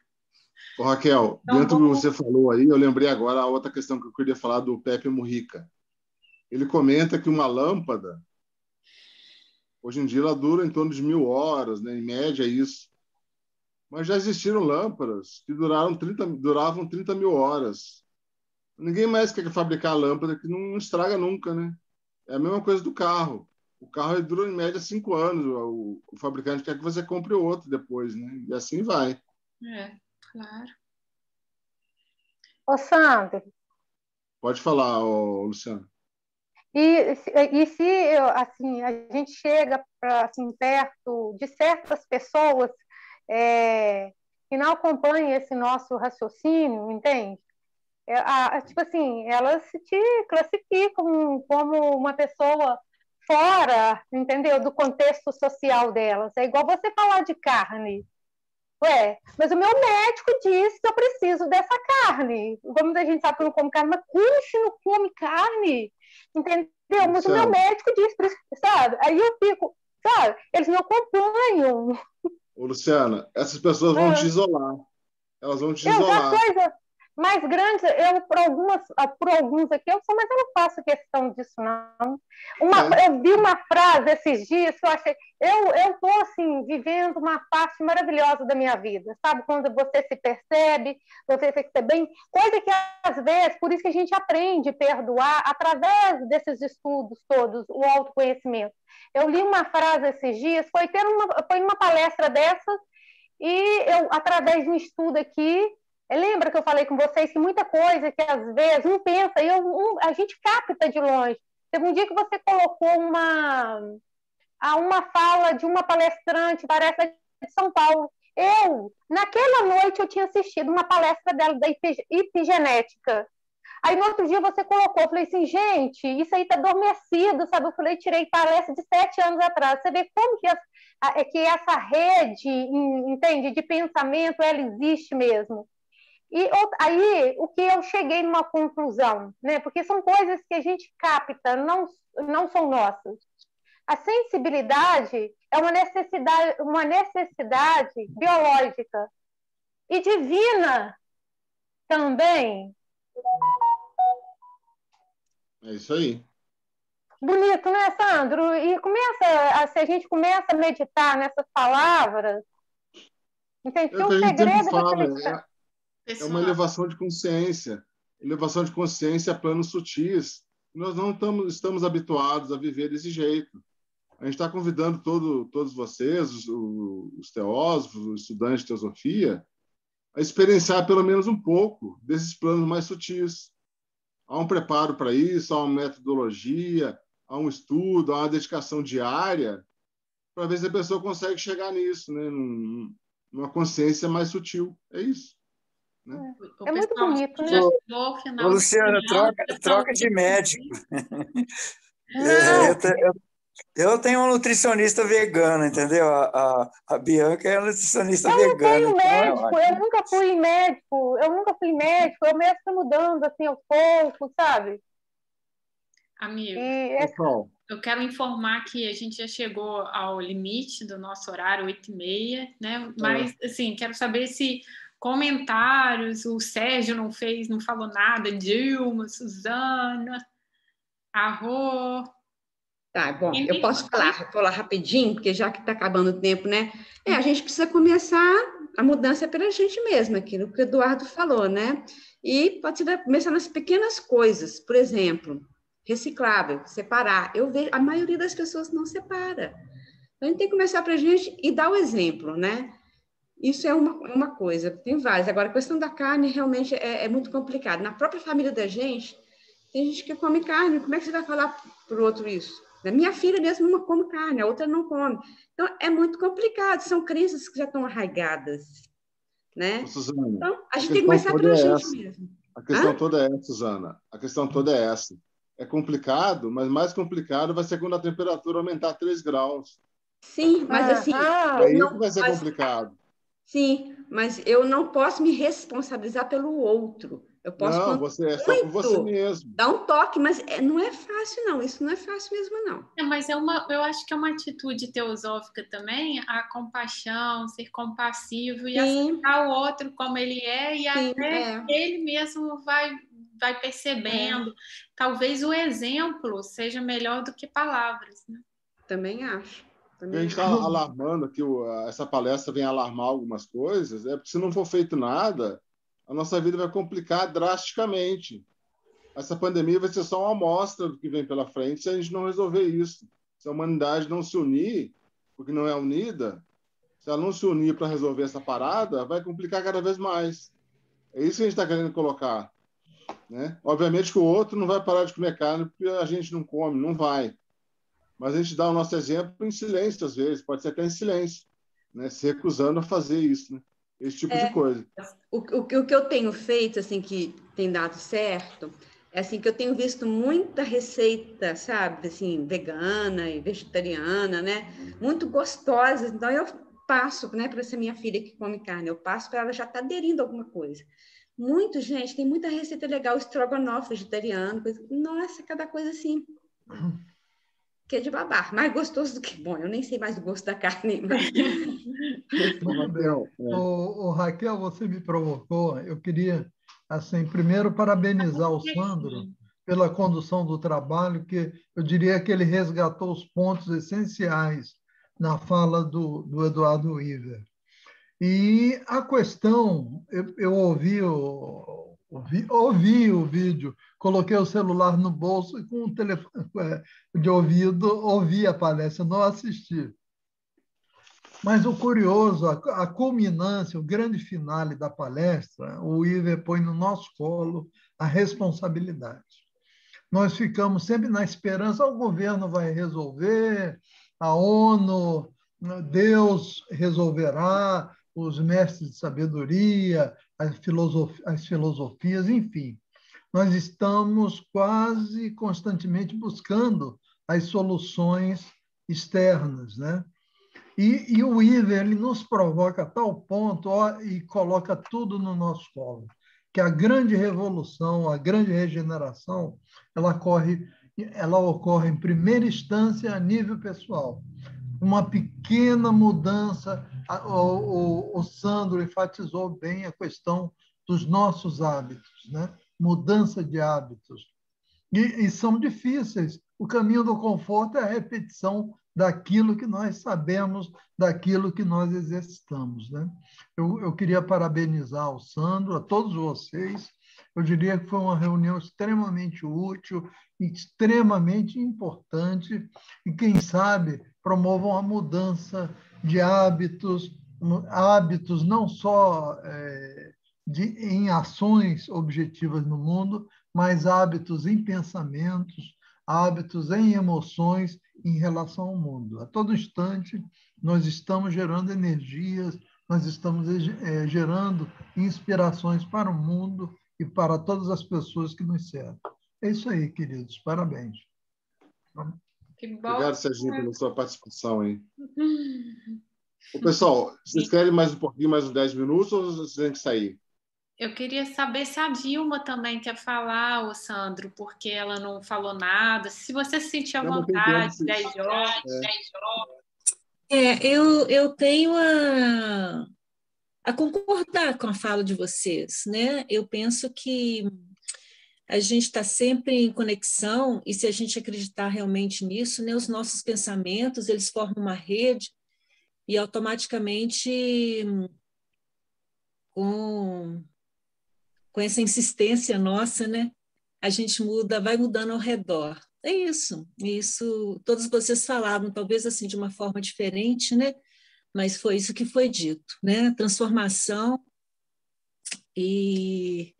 Ô, Raquel, dentro do que você falou aí, eu lembrei agora a outra questão que eu queria falar do Pepe Mujica. Ele comenta que uma lâmpada, hoje em dia, ela dura em torno de 1000 horas, né? Em média é isso. Mas já existiram lâmpadas que duravam 30 mil horas. Ninguém mais quer fabricar lâmpada que não estraga nunca, né? É a mesma coisa do carro. O carro dura em média 5 anos. O fabricante quer que você compre outro depois, né? E assim vai. Claro. Ô, Sandro. Pode falar, Luciano. E se assim, a gente chega assim, perto de certas pessoas que não acompanham esse nosso raciocínio, entende? Tipo assim, elas te classificam como uma pessoa fora, entendeu? Do contexto social delas. É igual você falar de carne. Ué, mas o meu médico disse que eu preciso dessa carne. Como a gente sabe que eu não como carne, mas como não come carne? Entendeu? Mas o meu médico disse, sabe? Aí eu fico, sabe? Eles me acompanham. Ô, Luciana, essas pessoas vão te isolar. Elas vão te isolar. Coisa mais grande, por alguns aqui, mas eu não faço questão disso, não. Eu vi uma frase esses dias que eu achei. Eu estou, assim, vivendo uma parte maravilhosa da minha vida, sabe? Quando você se percebe, você fica bem. Coisa que, às vezes, por isso que a gente aprende a perdoar através desses estudos todos, o autoconhecimento. Eu li uma frase esses dias, foi numa palestra dessas, e eu, através de um estudo aqui, lembra que eu falei com vocês que muita coisa que às vezes não pensa, a gente capta de longe. Teve um dia que você colocou uma fala de uma palestrante, parece de São Paulo. Naquela noite, eu tinha assistido uma palestra dela da epigenética. Aí, no outro dia, você colocou, eu falei assim, gente, isso aí está adormecido, sabe? Eu falei, tirei palestra de 7 anos atrás. Você vê como que essa rede, entende, de pensamento, ela existe mesmo. E aí, o que eu cheguei numa conclusão, né? Porque são coisas que a gente capta, não são nossas. A sensibilidade é uma necessidade biológica e divina também. É isso aí. Bonito, né, Sandro? E se a gente começa a meditar nessas palavras, entende? É o que a gente sempre fala, é uma elevação de consciência. Elevação de consciência a planos sutis. Nós não estamos habituados a viver desse jeito. A gente está convidando todos vocês, os teósofos, os estudantes de teosofia, a experienciar pelo menos um pouco desses planos mais sutis. Há um preparo para isso, há uma metodologia, há um estudo, há uma dedicação diária para ver se a pessoa consegue chegar nisso, né? Numa consciência mais sutil. É isso. Né? É muito bonito, né? Ô, Luciana, troca de médico. Eu tenho uma nutricionista vegana, entendeu? A Bianca é uma nutricionista vegana. Eu não tenho médico, eu nunca fui médico, eu mesmo estou mudando assim aos poucos, sabe? Amigo, eu quero informar que a gente já chegou ao limite do nosso horário, 8h30, né? Mas, assim, quero saber se comentários, o Sérgio não falou nada, Dilma, Suzana, Arro. Tá, bom, eu posso falar rapidinho, porque já que está acabando o tempo, né? A gente precisa começar a mudança pela gente mesma, aquilo que o Eduardo falou, né? E pode começar nas pequenas coisas, por exemplo, reciclável, separar. Eu vejo, a maioria das pessoas não separa. Então, a gente tem que começar para a gente e dar o exemplo, né? Isso é uma coisa, tem várias. Agora, a questão da carne realmente é muito complicado. Na própria família da gente, tem gente que come carne, como é que você vai falar para o outro isso? A minha filha mesmo não come carne, a outra não come. Então, é muito complicado, são crenças que já estão arraigadas, né? Suzana, então, a gente tem que começar pela gente mesmo. A questão toda é essa, Suzana. A questão toda é essa. É complicado, mas mais complicado vai ser quando a temperatura aumentar 3 graus. Sim, mas assim... Aí que vai ser complicado. Sim, mas eu não posso me responsabilizar pelo outro. Eu posso você é só por você mesmo. Dá um toque, mas não é fácil, não. Isso não é fácil mesmo, não. Mas eu acho que é uma atitude teosófica também, a compaixão, ser compassivo e aceitar o outro como ele é, e até ele mesmo vai percebendo. Talvez o exemplo seja melhor do que palavras, né? Também acho. A gente está alarmando aqui, essa palestra vem alarmar algumas coisas, porque se não for feito nada, a nossa vida vai complicar drasticamente. Essa pandemia vai ser só uma amostra do que vem pela frente se a gente não resolver isso. Se a humanidade não se unir, porque não é unida, se ela não se unir para resolver essa parada, vai complicar cada vez mais. É isso que a gente está querendo colocar. né? Obviamente que o outro não vai parar de comer carne porque a gente não come, não vai. Mas a gente dá o nosso exemplo em silêncio, às vezes, pode ser até em silêncio, né? Se recusando a fazer isso, né? Esse tipo de coisa. O que eu tenho feito, assim, que tem dado certo, é assim, que eu tenho visto muita receita, sabe, assim, vegana e vegetariana, né? Muito gostosas. Então, eu passo, né, para essa minha filha que come carne, eu passo para ela já estar aderindo a alguma coisa. Muito, gente, tem muita receita legal, estrogonofe vegetariano, coisa... Nossa, cada coisa assim... que é de babar, mais gostoso do que bom. Eu nem sei mais o gosto da carne. Mas... Raquel, você me provocou. Eu queria, assim, primeiro parabenizar o Sandro pela condução do trabalho, que eu diria que ele resgatou os pontos essenciais na fala do Eduardo Weaver. E a questão, eu ouvi o vídeo, coloquei o celular no bolso e com o telefone de ouvido ouvi a palestra, não assisti. Mas o curioso, a culminância, o grande finale da palestra, o Weaver põe no nosso colo a responsabilidade. Nós ficamos sempre na esperança, o governo vai resolver, a ONU, Deus resolverá, os mestres de sabedoria, as filosofias, enfim. Nós estamos quase constantemente buscando as soluções externas, né? E o Weaver, ele nos provoca a tal ponto e coloca tudo no nosso colo, que a grande revolução, a grande regeneração, ela ocorre em primeira instância a nível pessoal. Uma pequena mudança, o Sandro enfatizou bem a questão dos nossos hábitos, né? Mudança de hábitos. E são difíceis. O caminho do conforto é a repetição daquilo que nós sabemos, daquilo que nós exercitamos, né? Eu queria parabenizar o Sandro, a todos vocês. Eu diria que foi uma reunião extremamente útil, extremamente importante, e, quem sabe, promovam a mudança de hábitos não só em ações objetivas no mundo, mas hábitos em pensamentos, hábitos em emoções em relação ao mundo. A todo instante, nós estamos gerando energias, nós estamos gerando inspirações para o mundo e para todas as pessoas que nos cercam. É isso aí, queridos. Parabéns. Que bom. Obrigado, Serginho, pela sua participação aí. Pessoal, vocês querem mais um pouquinho, mais uns 10 minutos, ou vocês têm que sair? Eu queria saber se a Dilma também quer falar, ô Sandro, porque ela não falou nada. Se você se sentir à vontade, 10 horas. Eu tenho a concordar com a fala de vocês, né? Eu penso que a gente está sempre em conexão, e se a gente acreditar realmente nisso, né, os nossos pensamentos, eles formam uma rede, e automaticamente, com essa insistência nossa, né, a gente vai mudando ao redor. É isso, todos vocês falaram, talvez assim, de uma forma diferente, né, mas foi isso que foi dito, né, transformação. E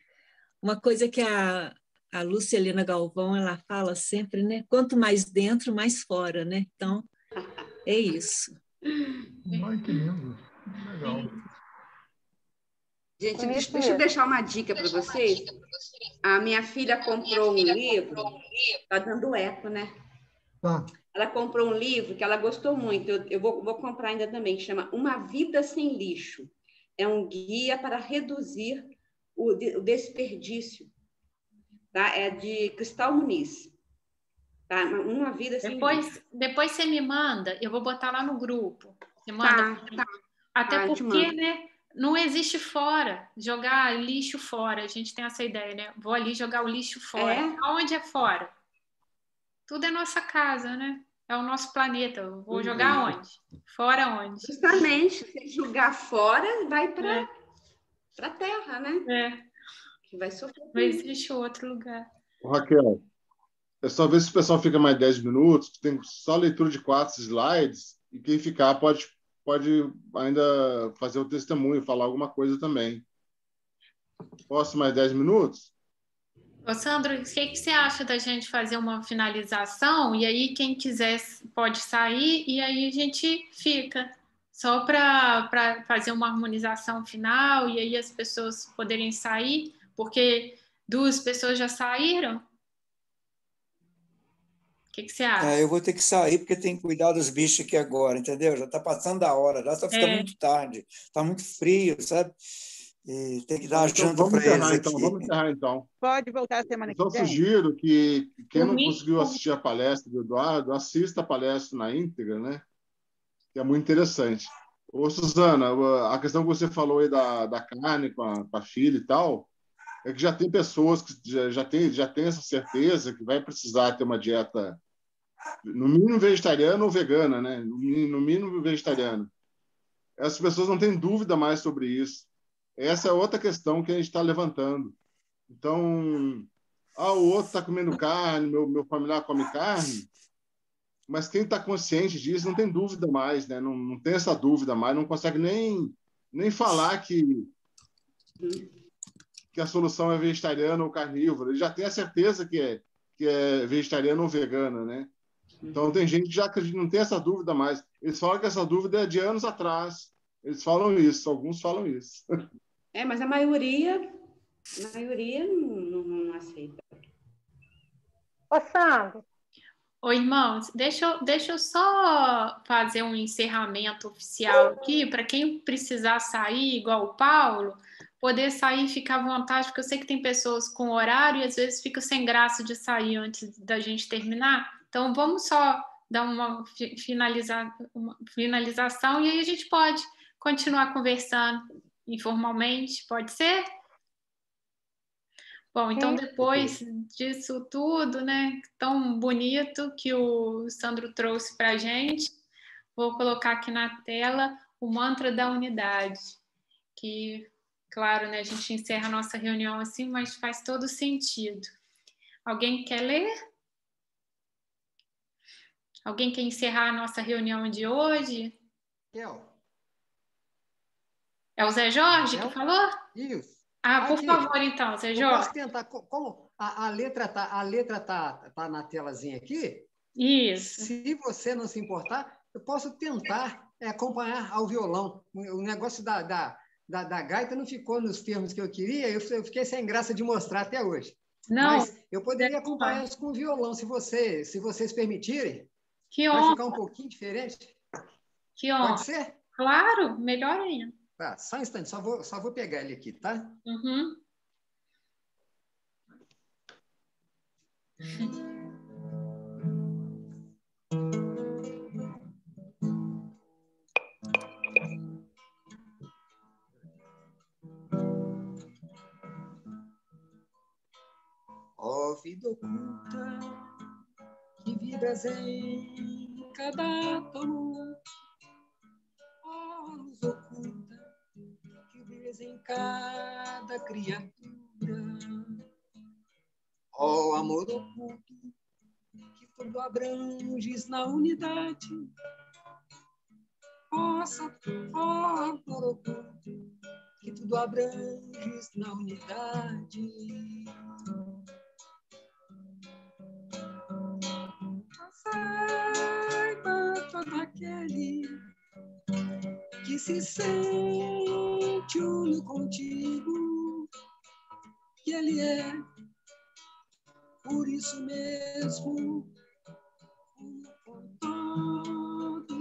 uma coisa que a Lúcia Helena Galvão, ela fala sempre, né, quanto mais dentro, mais fora, né, então é isso. Ai, que lindo, legal. Gente, deixa eu deixar uma dica para vocês. A minha filha comprou um livro, está dando eco, né? Tá. Ela comprou um livro que ela gostou muito, eu vou comprar ainda também, que chama Uma Vida Sem Lixo. É um guia para reduzir o desperdício. Tá? É de Cristal Muniz. Tá? Uma Vida Sem Lixo. Depois você me manda, eu vou botar lá no grupo. Você manda? Tá. Até porque, né? Não existe fora, jogar lixo fora. A gente tem essa ideia, né? Vou ali jogar o lixo fora. Aonde é fora? Tudo é nossa casa, né? É o nosso planeta. Vou jogar onde? Fora onde? Justamente, se jogar fora, vai para a Terra, né? Que vai sofrer. Não existe outro lugar. Raquel, é só ver se o pessoal fica mais 10 minutos. Tem só leitura de 4 slides. E quem ficar pode ainda fazer o testemunho, falar alguma coisa também. Posso mais 10 minutos? Ô, Sandro, o que você acha da gente fazer uma finalização e aí quem quiser pode sair e aí a gente fica só para fazer uma harmonização final e aí as pessoas poderem sair, porque 2 pessoas já saíram? O que você acha? Eu vou ter que sair porque tem que cuidar dos bichos aqui agora, entendeu? Já está passando da hora, já está ficando muito tarde, está muito frio, sabe? E tem que dar janta para eles aqui. Vamos encerrar, então. Pode voltar a semana que vem. Então, sugiro que quem não conseguiu assistir a palestra do Eduardo, assista a palestra na íntegra, né? Que é muito interessante. Ô, Suzana, a questão que você falou aí da carne com a filha e tal, é que já tem pessoas que já tem essa certeza que vai precisar ter uma dieta, no mínimo vegetariana ou vegana, né? No mínimo vegetariana. Essas pessoas não têm dúvida mais sobre isso. Essa é outra questão que a gente está levantando. Então, o outro está comendo carne, meu familiar come carne, mas quem está consciente disso não tem dúvida mais, né? Não tem essa dúvida mais, não consegue nem falar que a solução é vegetariana ou carnívora. Ele já tem a certeza que é vegetariana ou vegana, né? Então, tem gente que já acredita, não tem essa dúvida mais. Eles falam que essa dúvida é de anos atrás. Eles falam isso, alguns falam isso. Mas a maioria não aceita. Ô, Sandro. Ô, irmãos, deixa eu só fazer um encerramento oficial aqui, para quem precisar sair, igual o Paulo, poder sair e ficar à vontade, porque eu sei que tem pessoas com horário e às vezes fica sem graça de sair antes da gente terminar. Então, vamos só dar uma finalização e aí a gente pode continuar conversando informalmente, pode ser? Bom, então depois disso tudo, né, tão bonito que o Sandro trouxe para a gente, vou colocar aqui na tela o mantra da unidade, que, claro, né, a gente encerra a nossa reunião assim, mas faz todo sentido. Alguém quer ler? Alguém quer encerrar a nossa reunião de hoje? É o Zé Jorge que falou? Isso. Por favor, então, Zé Jorge. Eu posso tentar, como a letra tá na telazinha aqui? Isso. Se você não se importar, eu posso tentar acompanhar ao violão. O negócio da gaita não ficou nos termos que eu queria, eu fiquei sem graça de mostrar até hoje. Não. Mas eu poderia acompanhar isso com o violão, se vocês permitirem. Que honra. Vai ficar um pouquinho diferente? Que honra. Pode ser? Claro, melhor ainda. Tá, só um instante, só vou pegar ele aqui, tá? Uhum. Ó vida oculta, que vibras em cada átomo, ó luz oculta, que brilhas em cada criatura, ó amor oculto, que tudo abranges na unidade, ó amor oculto, que tudo abranges na unidade. Saiba todo aquele que se sente uno contigo, que ele é, por isso mesmo, uno com todos.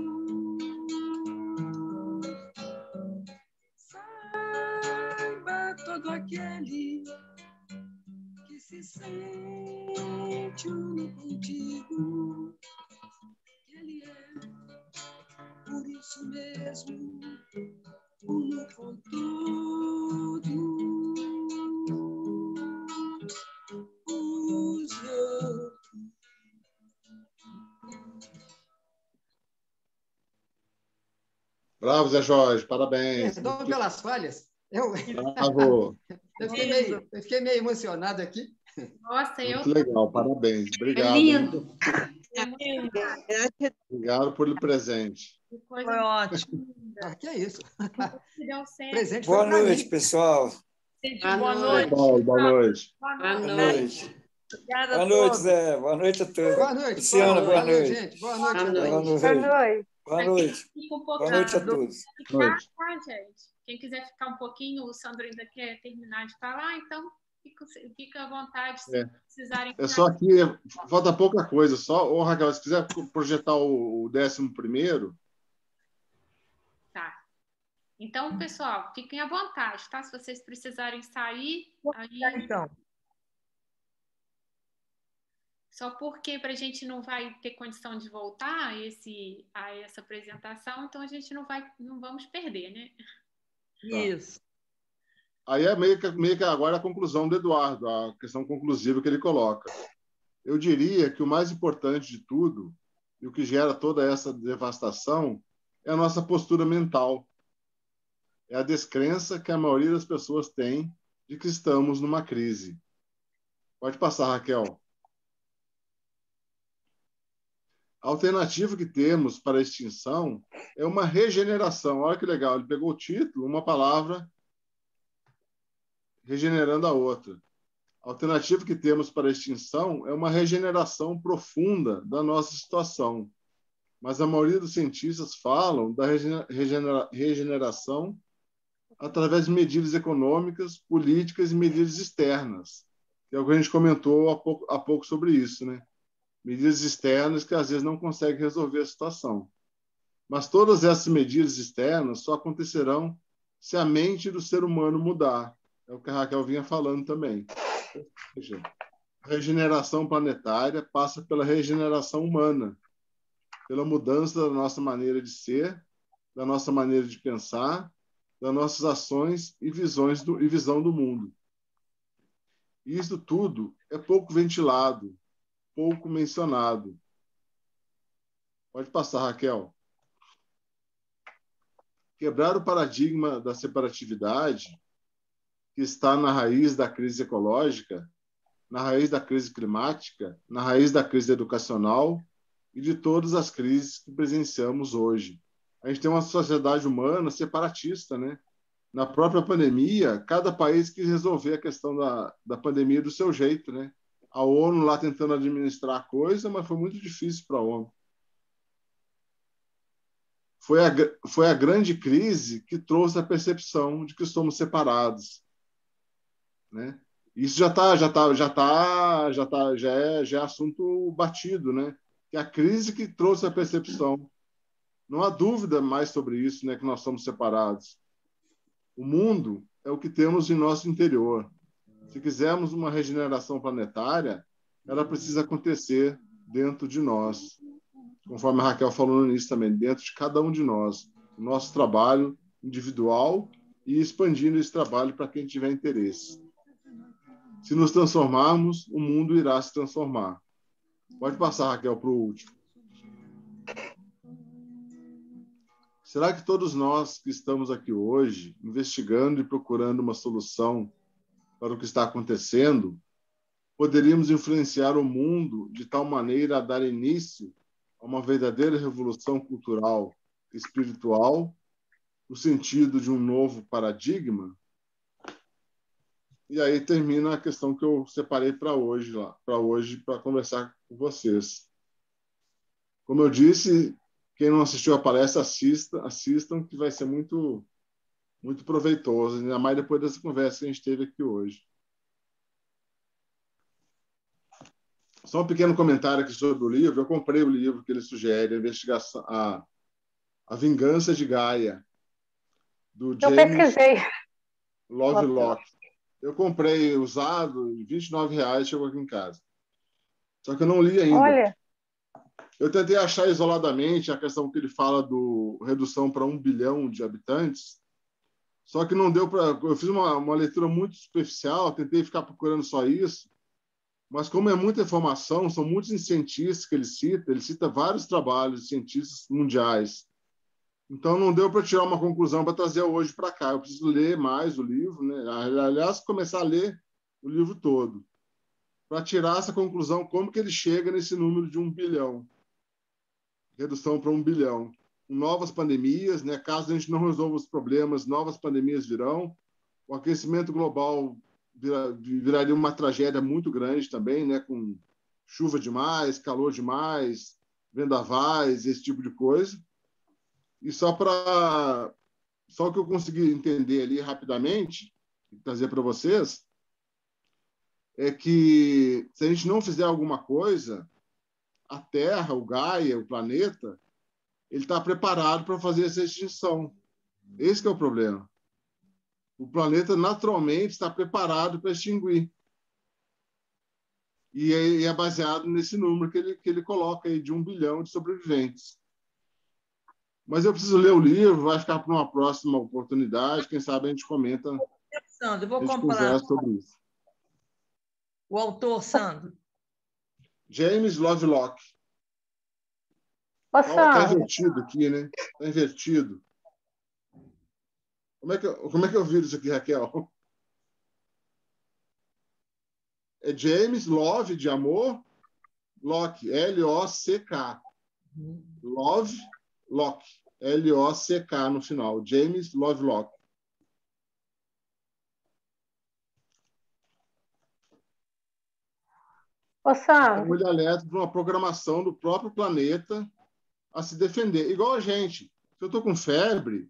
Saiba todo aquele que se sente uno contigo, que ele é, por isso mesmo, uno com todos os outros. Bravo, Zé Jorge, parabéns. Perdão pelas falhas. Bravo. Eu fiquei meio emocionado aqui. Nossa, muito legal, parabéns. Obrigado. É lindo. Obrigado pelo presente. Foi ótimo. Que é isso. Boa noite, pessoal. Boa noite. Paulo, boa noite. Boa noite. Obrigada Boa noite, Zé. Boa noite a todos. Boa noite, Luciana, Paulo. boa Valeu, noite. gente. Boa noite a Boa todos. noite. Boa noite. Boa noite. Boa noite a todos. Ficar, tá, gente? Quem quiser ficar um pouquinho, o Sandro ainda quer terminar de falar, então fica à vontade se precisarem. É só que falta pouca coisa. Só, ô, Raquel, se quiser projetar o 11º. Tá. Então, pessoal, fiquem à vontade, tá? Se vocês precisarem sair, aí... Então. Só porque para a gente não vai ter condição de voltar a essa apresentação, então a gente não vamos perder, né? Isso. Aí é meio que agora a conclusão do Eduardo, a questão conclusiva que ele coloca. Eu diria que o mais importante de tudo, e o que gera toda essa devastação, é a nossa postura mental. É a descrença que a maioria das pessoas tem de que estamos numa crise. Pode passar, Raquel. A alternativa que temos para a extinção é uma regeneração. Olha que legal, ele pegou o título, uma palavra, regenerando a outra. A alternativa que temos para a extinção é uma regeneração profunda da nossa situação. Mas a maioria dos cientistas falam da regeneração através de medidas econômicas, políticas e medidas externas. Que é o que a gente comentou há pouco sobre isso, né? Medidas externas que às vezes não conseguem resolver a situação. Mas todas essas medidas externas só acontecerão se a mente do ser humano mudar. É o que a Raquel vinha falando também. A regeneração planetária passa pela regeneração humana, pela mudança da nossa maneira de ser, da nossa maneira de pensar, das nossas ações e visão do mundo. E isso tudo é pouco ventilado, pouco mencionado. Pode passar, Raquel. Quebrar o paradigma da separatividade, que está na raiz da crise ecológica, na raiz da crise climática, na raiz da crise educacional e de todas as crises que presenciamos hoje. A gente tem uma sociedade humana separatista, né? Na própria pandemia, cada país quis resolver a questão da pandemia do seu jeito, né? A ONU lá tentando administrar a coisa, mas foi muito difícil para a ONU. Foi a grande crise que trouxe a percepção de que somos separados, né? Isso já é assunto batido, né? Que a crise que trouxe a percepção. Não há dúvida mais sobre isso, né? Que nós somos separados. O mundo é o que temos em nosso interior. Se quisermos uma regeneração planetária, ela precisa acontecer dentro de nós. Conforme a Raquel falou no início também, dentro de cada um de nós. O nosso trabalho individual e expandindo esse trabalho para quem tiver interesse. Se nos transformarmos, o mundo irá se transformar. Pode passar, Raquel, para o último. Será que todos nós que estamos aqui hoje, investigando e procurando uma solução para o que está acontecendo, poderíamos influenciar o mundo de tal maneira a dar início a uma verdadeira revolução cultural e espiritual, no sentido de um novo paradigma? E aí termina a questão que eu separei para hoje, para conversar com vocês. Como eu disse, quem não assistiu a palestra, assistam, que vai ser muito, muito proveitoso, ainda mais depois dessa conversa que a gente teve aqui hoje. Só um pequeno comentário aqui sobre o livro. Eu comprei o livro que ele sugere, a investigação, a Vingança de Gaia, do James Lovelock. Eu comprei usado, R$29, chegou aqui em casa. Só que eu não li ainda. Olha. Eu tentei achar isoladamente a questão que ele fala do redução para 1 bilhão de habitantes, só que não deu para... Eu fiz uma leitura muito superficial, tentei ficar procurando só isso, mas como é muita informação, são muitos cientistas que ele cita vários trabalhos de cientistas mundiais. Então, não deu para tirar uma conclusão para trazer hoje para cá. Eu preciso ler mais o livro, né? Aliás, começar a ler o livro todo, para tirar essa conclusão, como que ele chega nesse número de 1 bilhão. Redução para 1 bilhão. Com novas pandemias, né? Caso a gente não resolva os problemas, novas pandemias virão. o aquecimento global viraria uma tragédia muito grande também, né? Com chuva demais, calor demais, vendavais, esse tipo de coisa. E só o que eu consegui entender ali rapidamente, e trazer para vocês, é que se a gente não fizer alguma coisa, a Terra, o Gaia, o planeta, ele está preparado para fazer essa extinção. Esse que é o problema. O planeta naturalmente está preparado para extinguir. E é baseado nesse número que ele coloca aí de 1 bilhão de sobreviventes. Mas eu preciso ler o livro, vai ficar para uma próxima oportunidade, quem sabe a gente comenta, Sandro, vou a gente comparar conversa sobre isso. o autor, Sandro. James Lovelock. Ô, Está Sandro, invertido aqui, né? Está invertido. Como é que eu viro isso aqui, Raquel? É James Love, de amor, Lock, L-O-C-K. Love, Lock, L-O-C-K no final. James Lovelock. ô, Sandro. Então, ele alerta para uma programação do próprio planeta a se defender. Igual a gente. Se eu estou com febre,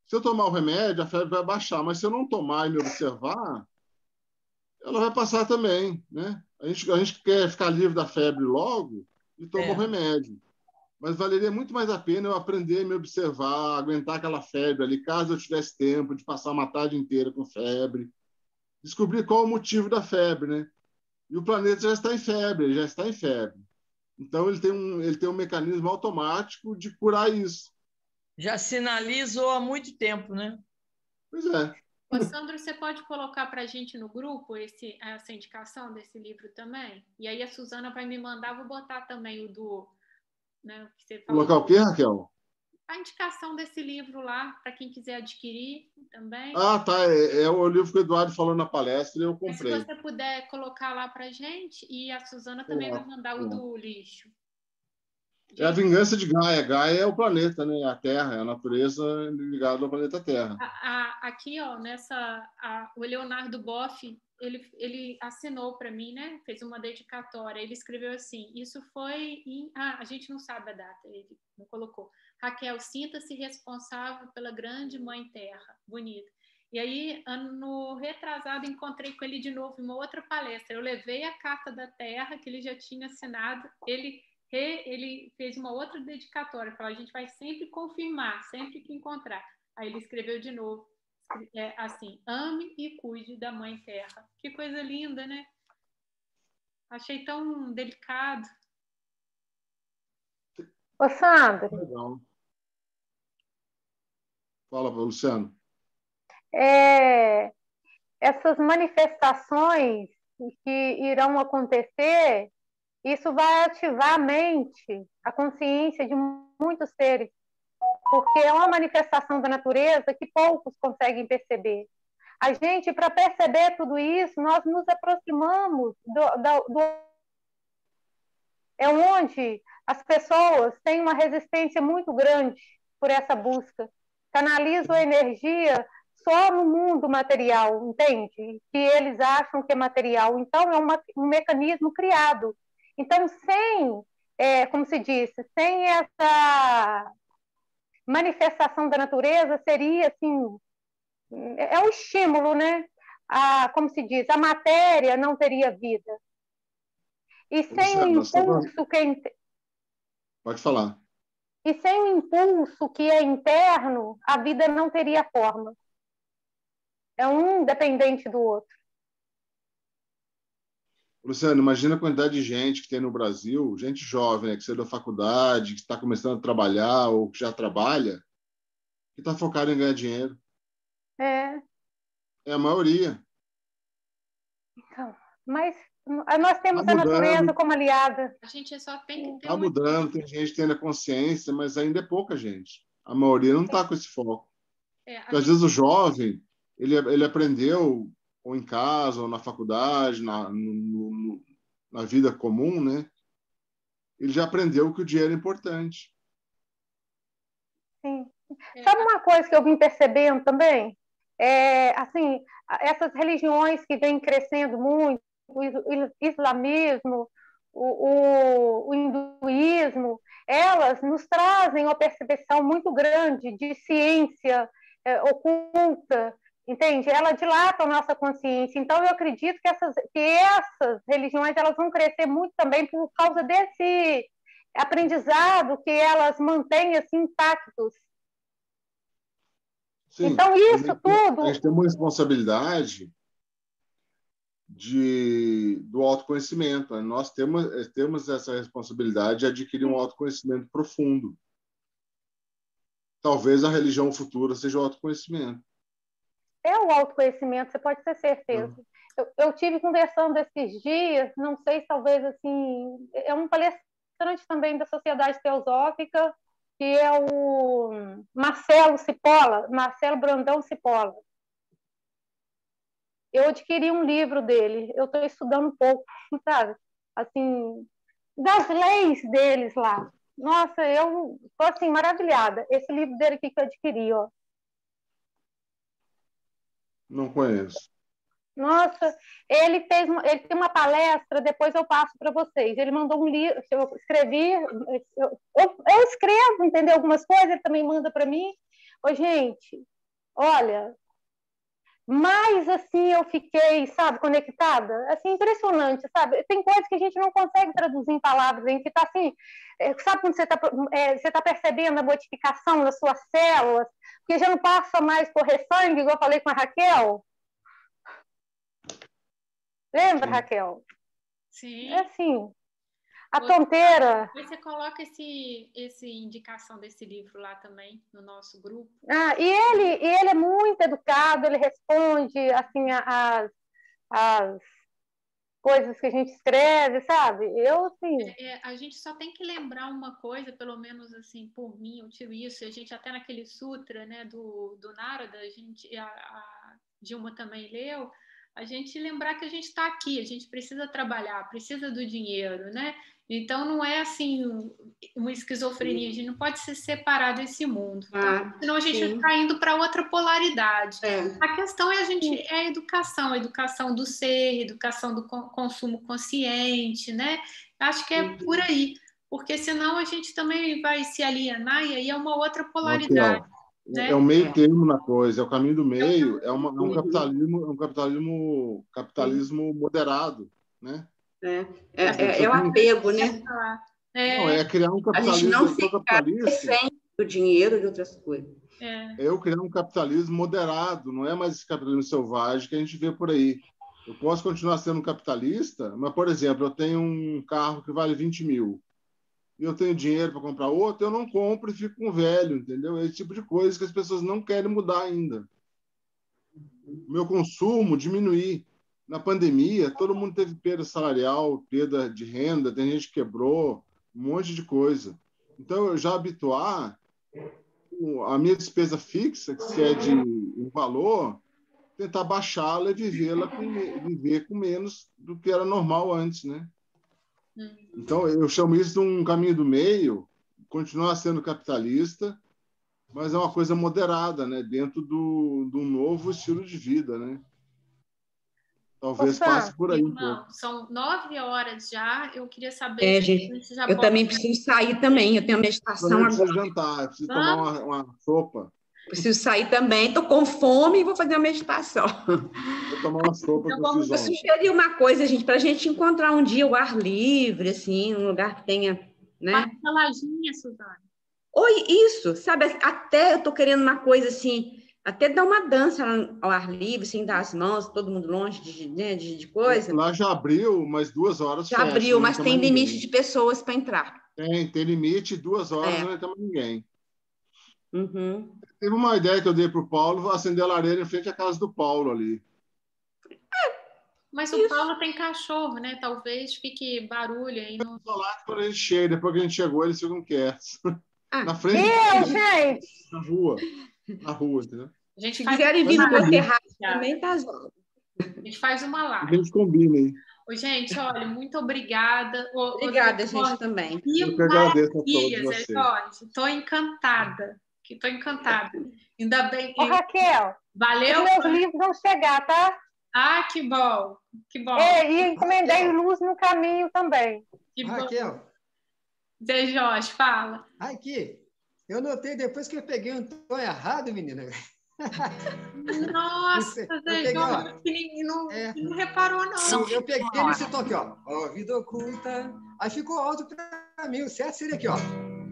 se eu tomar o remédio, a febre vai baixar. Mas se eu não tomar e me observar, ela vai passar também, né? A gente quer ficar livre da febre logo e toma o remédio. Mas valeria muito mais a pena eu aprender a me observar, aguentar aquela febre ali, caso eu tivesse tempo de passar uma tarde inteira com febre. Descobrir qual o motivo da febre, né? E o planeta já está em febre, ele já está em febre. Então, ele tem um mecanismo automático de curar isso. Já sinalizou há muito tempo, né? Pois é. Ô, Sandro, você pode colocar para a gente no grupo essa indicação desse livro também? E aí a Suzana vai me mandar, vou botar também o do... Né, que você falou. Colocar o quê, Raquel? A indicação desse livro lá, para quem quiser adquirir também. Ah, tá. É o livro que o Eduardo falou na palestra e eu comprei. Se você puder colocar lá para a gente, e a Suzana também vai mandar o do lixo. É a vingança de Gaia. Gaia é o planeta, né? A Terra, é a natureza ligada ao planeta Terra. Aqui, ó, o Leonardo Boff, ele assinou para mim, né? Fez uma dedicatória. Ele escreveu assim: isso foi a gente não sabe a data, ele não colocou. Raquel, sinta-se responsável pela grande Mãe Terra. Bonito. E aí, ano retrasado, encontrei com ele de novo em uma outra palestra. Eu levei a Carta da Terra, que ele já tinha assinado. Ele fez uma outra dedicatória, falou: a gente vai sempre confirmar, sempre que encontrar. Aí ele escreveu de novo, assim: ame e cuide da Mãe Terra. Que coisa linda, né? Achei tão delicado. Ô, Sandro. Legal. Fala, Luciano. Essas manifestações que irão acontecer, isso vai ativar a mente, a consciência de muitos seres, porque é uma manifestação da natureza que poucos conseguem perceber. A gente, para perceber tudo isso, nós nos aproximamos é onde as pessoas têm uma resistência muito grande por essa busca. Canalizam a energia só no mundo material, entende? Que eles acham que é material. Então, é um mecanismo criado. Então, como se disse, sem essa manifestação da natureza, seria, assim, é um estímulo, né? Como se diz, a matéria não teria vida. E sem o impulso Pode falar. E sem o impulso que é interno, a vida não teria forma. É um dependente do outro. Luciano, imagina a quantidade de gente que tem no Brasil, gente jovem, né, que saiu da faculdade, que está começando a trabalhar ou que já trabalha, que está focado em ganhar dinheiro. É a maioria. Então, mas nós temos a natureza como aliada. A gente só tem que ter Está mudando, tem gente tendo a consciência, mas ainda é pouca gente. A maioria não está com esse foco. Porque, às vezes o jovem, ele aprendeu ou em casa, ou na faculdade, na vida comum, né? Ele já aprendeu que o dinheiro é importante. Sim. Sabe uma coisa que eu vim percebendo também? assim, essas religiões que vêm crescendo muito, o islamismo, o hinduísmo, elas nos trazem uma percepção muito grande de ciência oculta, entende? Ela dilata a nossa consciência. Então, eu acredito que essas religiões elas vão crescer muito também por causa desse aprendizado que elas mantêm assim, intactos. Sim, então, isso tudo... A gente tem uma responsabilidade do autoconhecimento. Nós temos essa responsabilidade de adquirir um autoconhecimento profundo. Talvez a religião futura seja o autoconhecimento. É o autoconhecimento, você pode ter certeza. Eu tive conversando esses dias, não sei se talvez assim, é um palestrante também da Sociedade Teosófica, que é o Marcelo Brandão Cipolla. Eu adquiri um livro dele, eu estou estudando um pouco, sabe? Assim, das leis deles lá. Nossa, eu estou assim, maravilhada. Esse livro dele aqui que eu adquiri, ó. Não conheço. Nossa, ele tem uma palestra, depois eu passo para vocês. Ele mandou um livro, eu escrevi, eu escrevo, entendeu? Algumas coisas, ele também manda para mim. Ô, gente, olha, mas assim eu fiquei, sabe, conectada, assim, impressionante, sabe? Tem coisas que a gente não consegue traduzir em palavras, a gente está assim, sabe quando você tá percebendo a modificação das suas células, porque já não passa mais correr sangue, igual eu falei com a Raquel? Lembra, Sim. Raquel? Sim. É assim, a tonteira... Você coloca esse indicação desse livro lá também, no nosso grupo. E ele é muito educado, ele responde, assim, as coisas que a gente escreve, sabe? Assim... a gente só tem que lembrar uma coisa, pelo menos, assim, por mim, eu tiro isso, a gente até naquele sutra, né, do Narada, a Dilma também leu, a gente lembrar que a gente está aqui, a gente precisa trabalhar, precisa do dinheiro, né? Então, não é assim uma esquizofrenia, a gente não pode se separar desse mundo. Então, senão a gente está indo para outra polaridade. A questão é a educação do ser, educação do consumo consciente, né? Acho que é por aí, porque senão a gente também vai se alienar e aí é uma outra polaridade. Né? É o meio termo na coisa, é o caminho do meio, é um capitalismo moderado, né? É o apego, né? Não, é criar um capitalismo... A gente não ficar refém do dinheiro e de outras coisas. Eu criar um capitalismo moderado, não é mais esse capitalismo selvagem que a gente vê por aí. Eu posso continuar sendo um capitalista, mas, por exemplo, eu tenho um carro que vale 20 mil e eu tenho dinheiro para comprar outro, eu não compro e fico com o velho, entendeu? É esse tipo de coisa que as pessoas não querem mudar ainda. O meu consumo diminuir. Na pandemia, todo mundo teve perda salarial, perda de renda, tem gente que quebrou, um monte de coisa. Então, eu já habituar a minha despesa fixa, que se é de um valor, tentar baixá-la e viver com menos do que era normal antes, né? Então, eu chamo isso de um caminho do meio, continuar sendo capitalista, mas é uma coisa moderada, né? Dentro do novo estilo de vida, né? Talvez passe por aí. Não, são 9 horas já. Eu queria saber se gente, a gente já eu também preciso sair também. Eu tenho meditação agora. Eu preciso jantar, eu preciso tomar uma sopa. Preciso sair também. Estou com fome e vou fazer uma meditação. Vou tomar uma sopa que eu fiz ontem. Eu sugeri uma coisa, gente, para a gente encontrar um dia o ar livre, assim, um lugar que tenha, né? Uma saladinha, Suzane. Oi, isso, sabe? Até eu estou querendo uma coisa assim. Até dar uma dança ao ar livre, sem dar as mãos, todo mundo longe de coisa. Lá já abriu, mas 2 horas já abriu, mas tem limite de pessoas para entrar. Tem limite, 2 horas não entra mais ninguém. Uhum. Teve uma ideia que eu dei para o Paulo, vou acender a lareira em frente à casa do Paulo ali. Mas o Paulo tem cachorro, né? Talvez fique barulho aí. No... Quando a gente chega, depois que a gente chegou, eles ficam quietos. Na frente gente! Na rua, entendeu? Se quiserem vir no meu terraço também, tá zoado. A gente faz uma live. A gente combina aí. Gente, olha, muito obrigada. Obrigada, gente, também. Eu que agradeço a todos vocês. Estou encantada. Estou encantada. Ainda bem que... Ô, Raquel, valeu. Os meus livros vão chegar, tá? Ah, que bom. Que bom. E encomendei luz no caminho também. Que bom. Raquel. Zé Jorge, fala. Aqui, eu notei depois que eu peguei um tom errado, menina. Nossa, Zé Jorge, não reparou, não. Eu peguei nesse tom aqui, ó. Ó, vida oculta. Aí ficou alto para mim. O certo seria aqui, ó.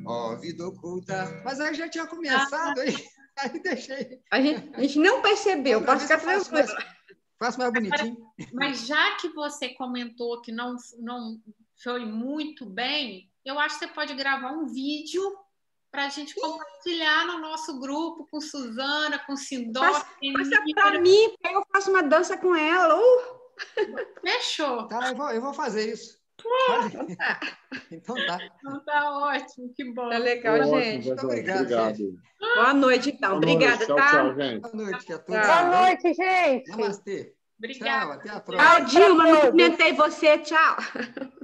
Ó, vida oculta. Mas aí já tinha começado, aí deixei. A gente não percebeu. Pode ficar tranquilo. Faço mais bonitinho. Mas já que você comentou que não foi muito bem, eu acho que você pode gravar um vídeo para a gente compartilhar no nosso grupo com Suzana, com Sindó. Passa para mim, eu faço uma dança com ela. Fechou. Tá, eu vou fazer isso. Então tá. Então tá ótimo, que bom. Tá legal, gente. Muito obrigado. Gente. Boa noite, então. Obrigada, tchau, tá? Tchau, gente. Boa noite a todos. Boa noite, gente. Namastê. Obrigada. Tchau, até a próxima. Tchau, Dilma. Não cumprimentei você. Tchau.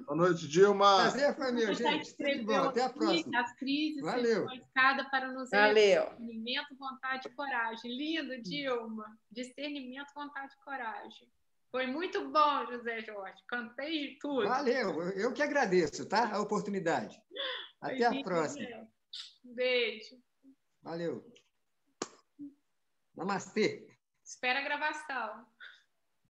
Boa noite, Dilma. Prazer foi meu, gente. Tudo bom. Até a próxima. As crises, valeu. Escada para nos discernimento, vontade e coragem. Lindo, Dilma. Discernimento, vontade e coragem. Foi muito bom, José Jorge. Cantei de tudo. Valeu. Eu que agradeço, tá? A oportunidade. Até a próxima. Beijo. Valeu. Namastê. Espera a gravação.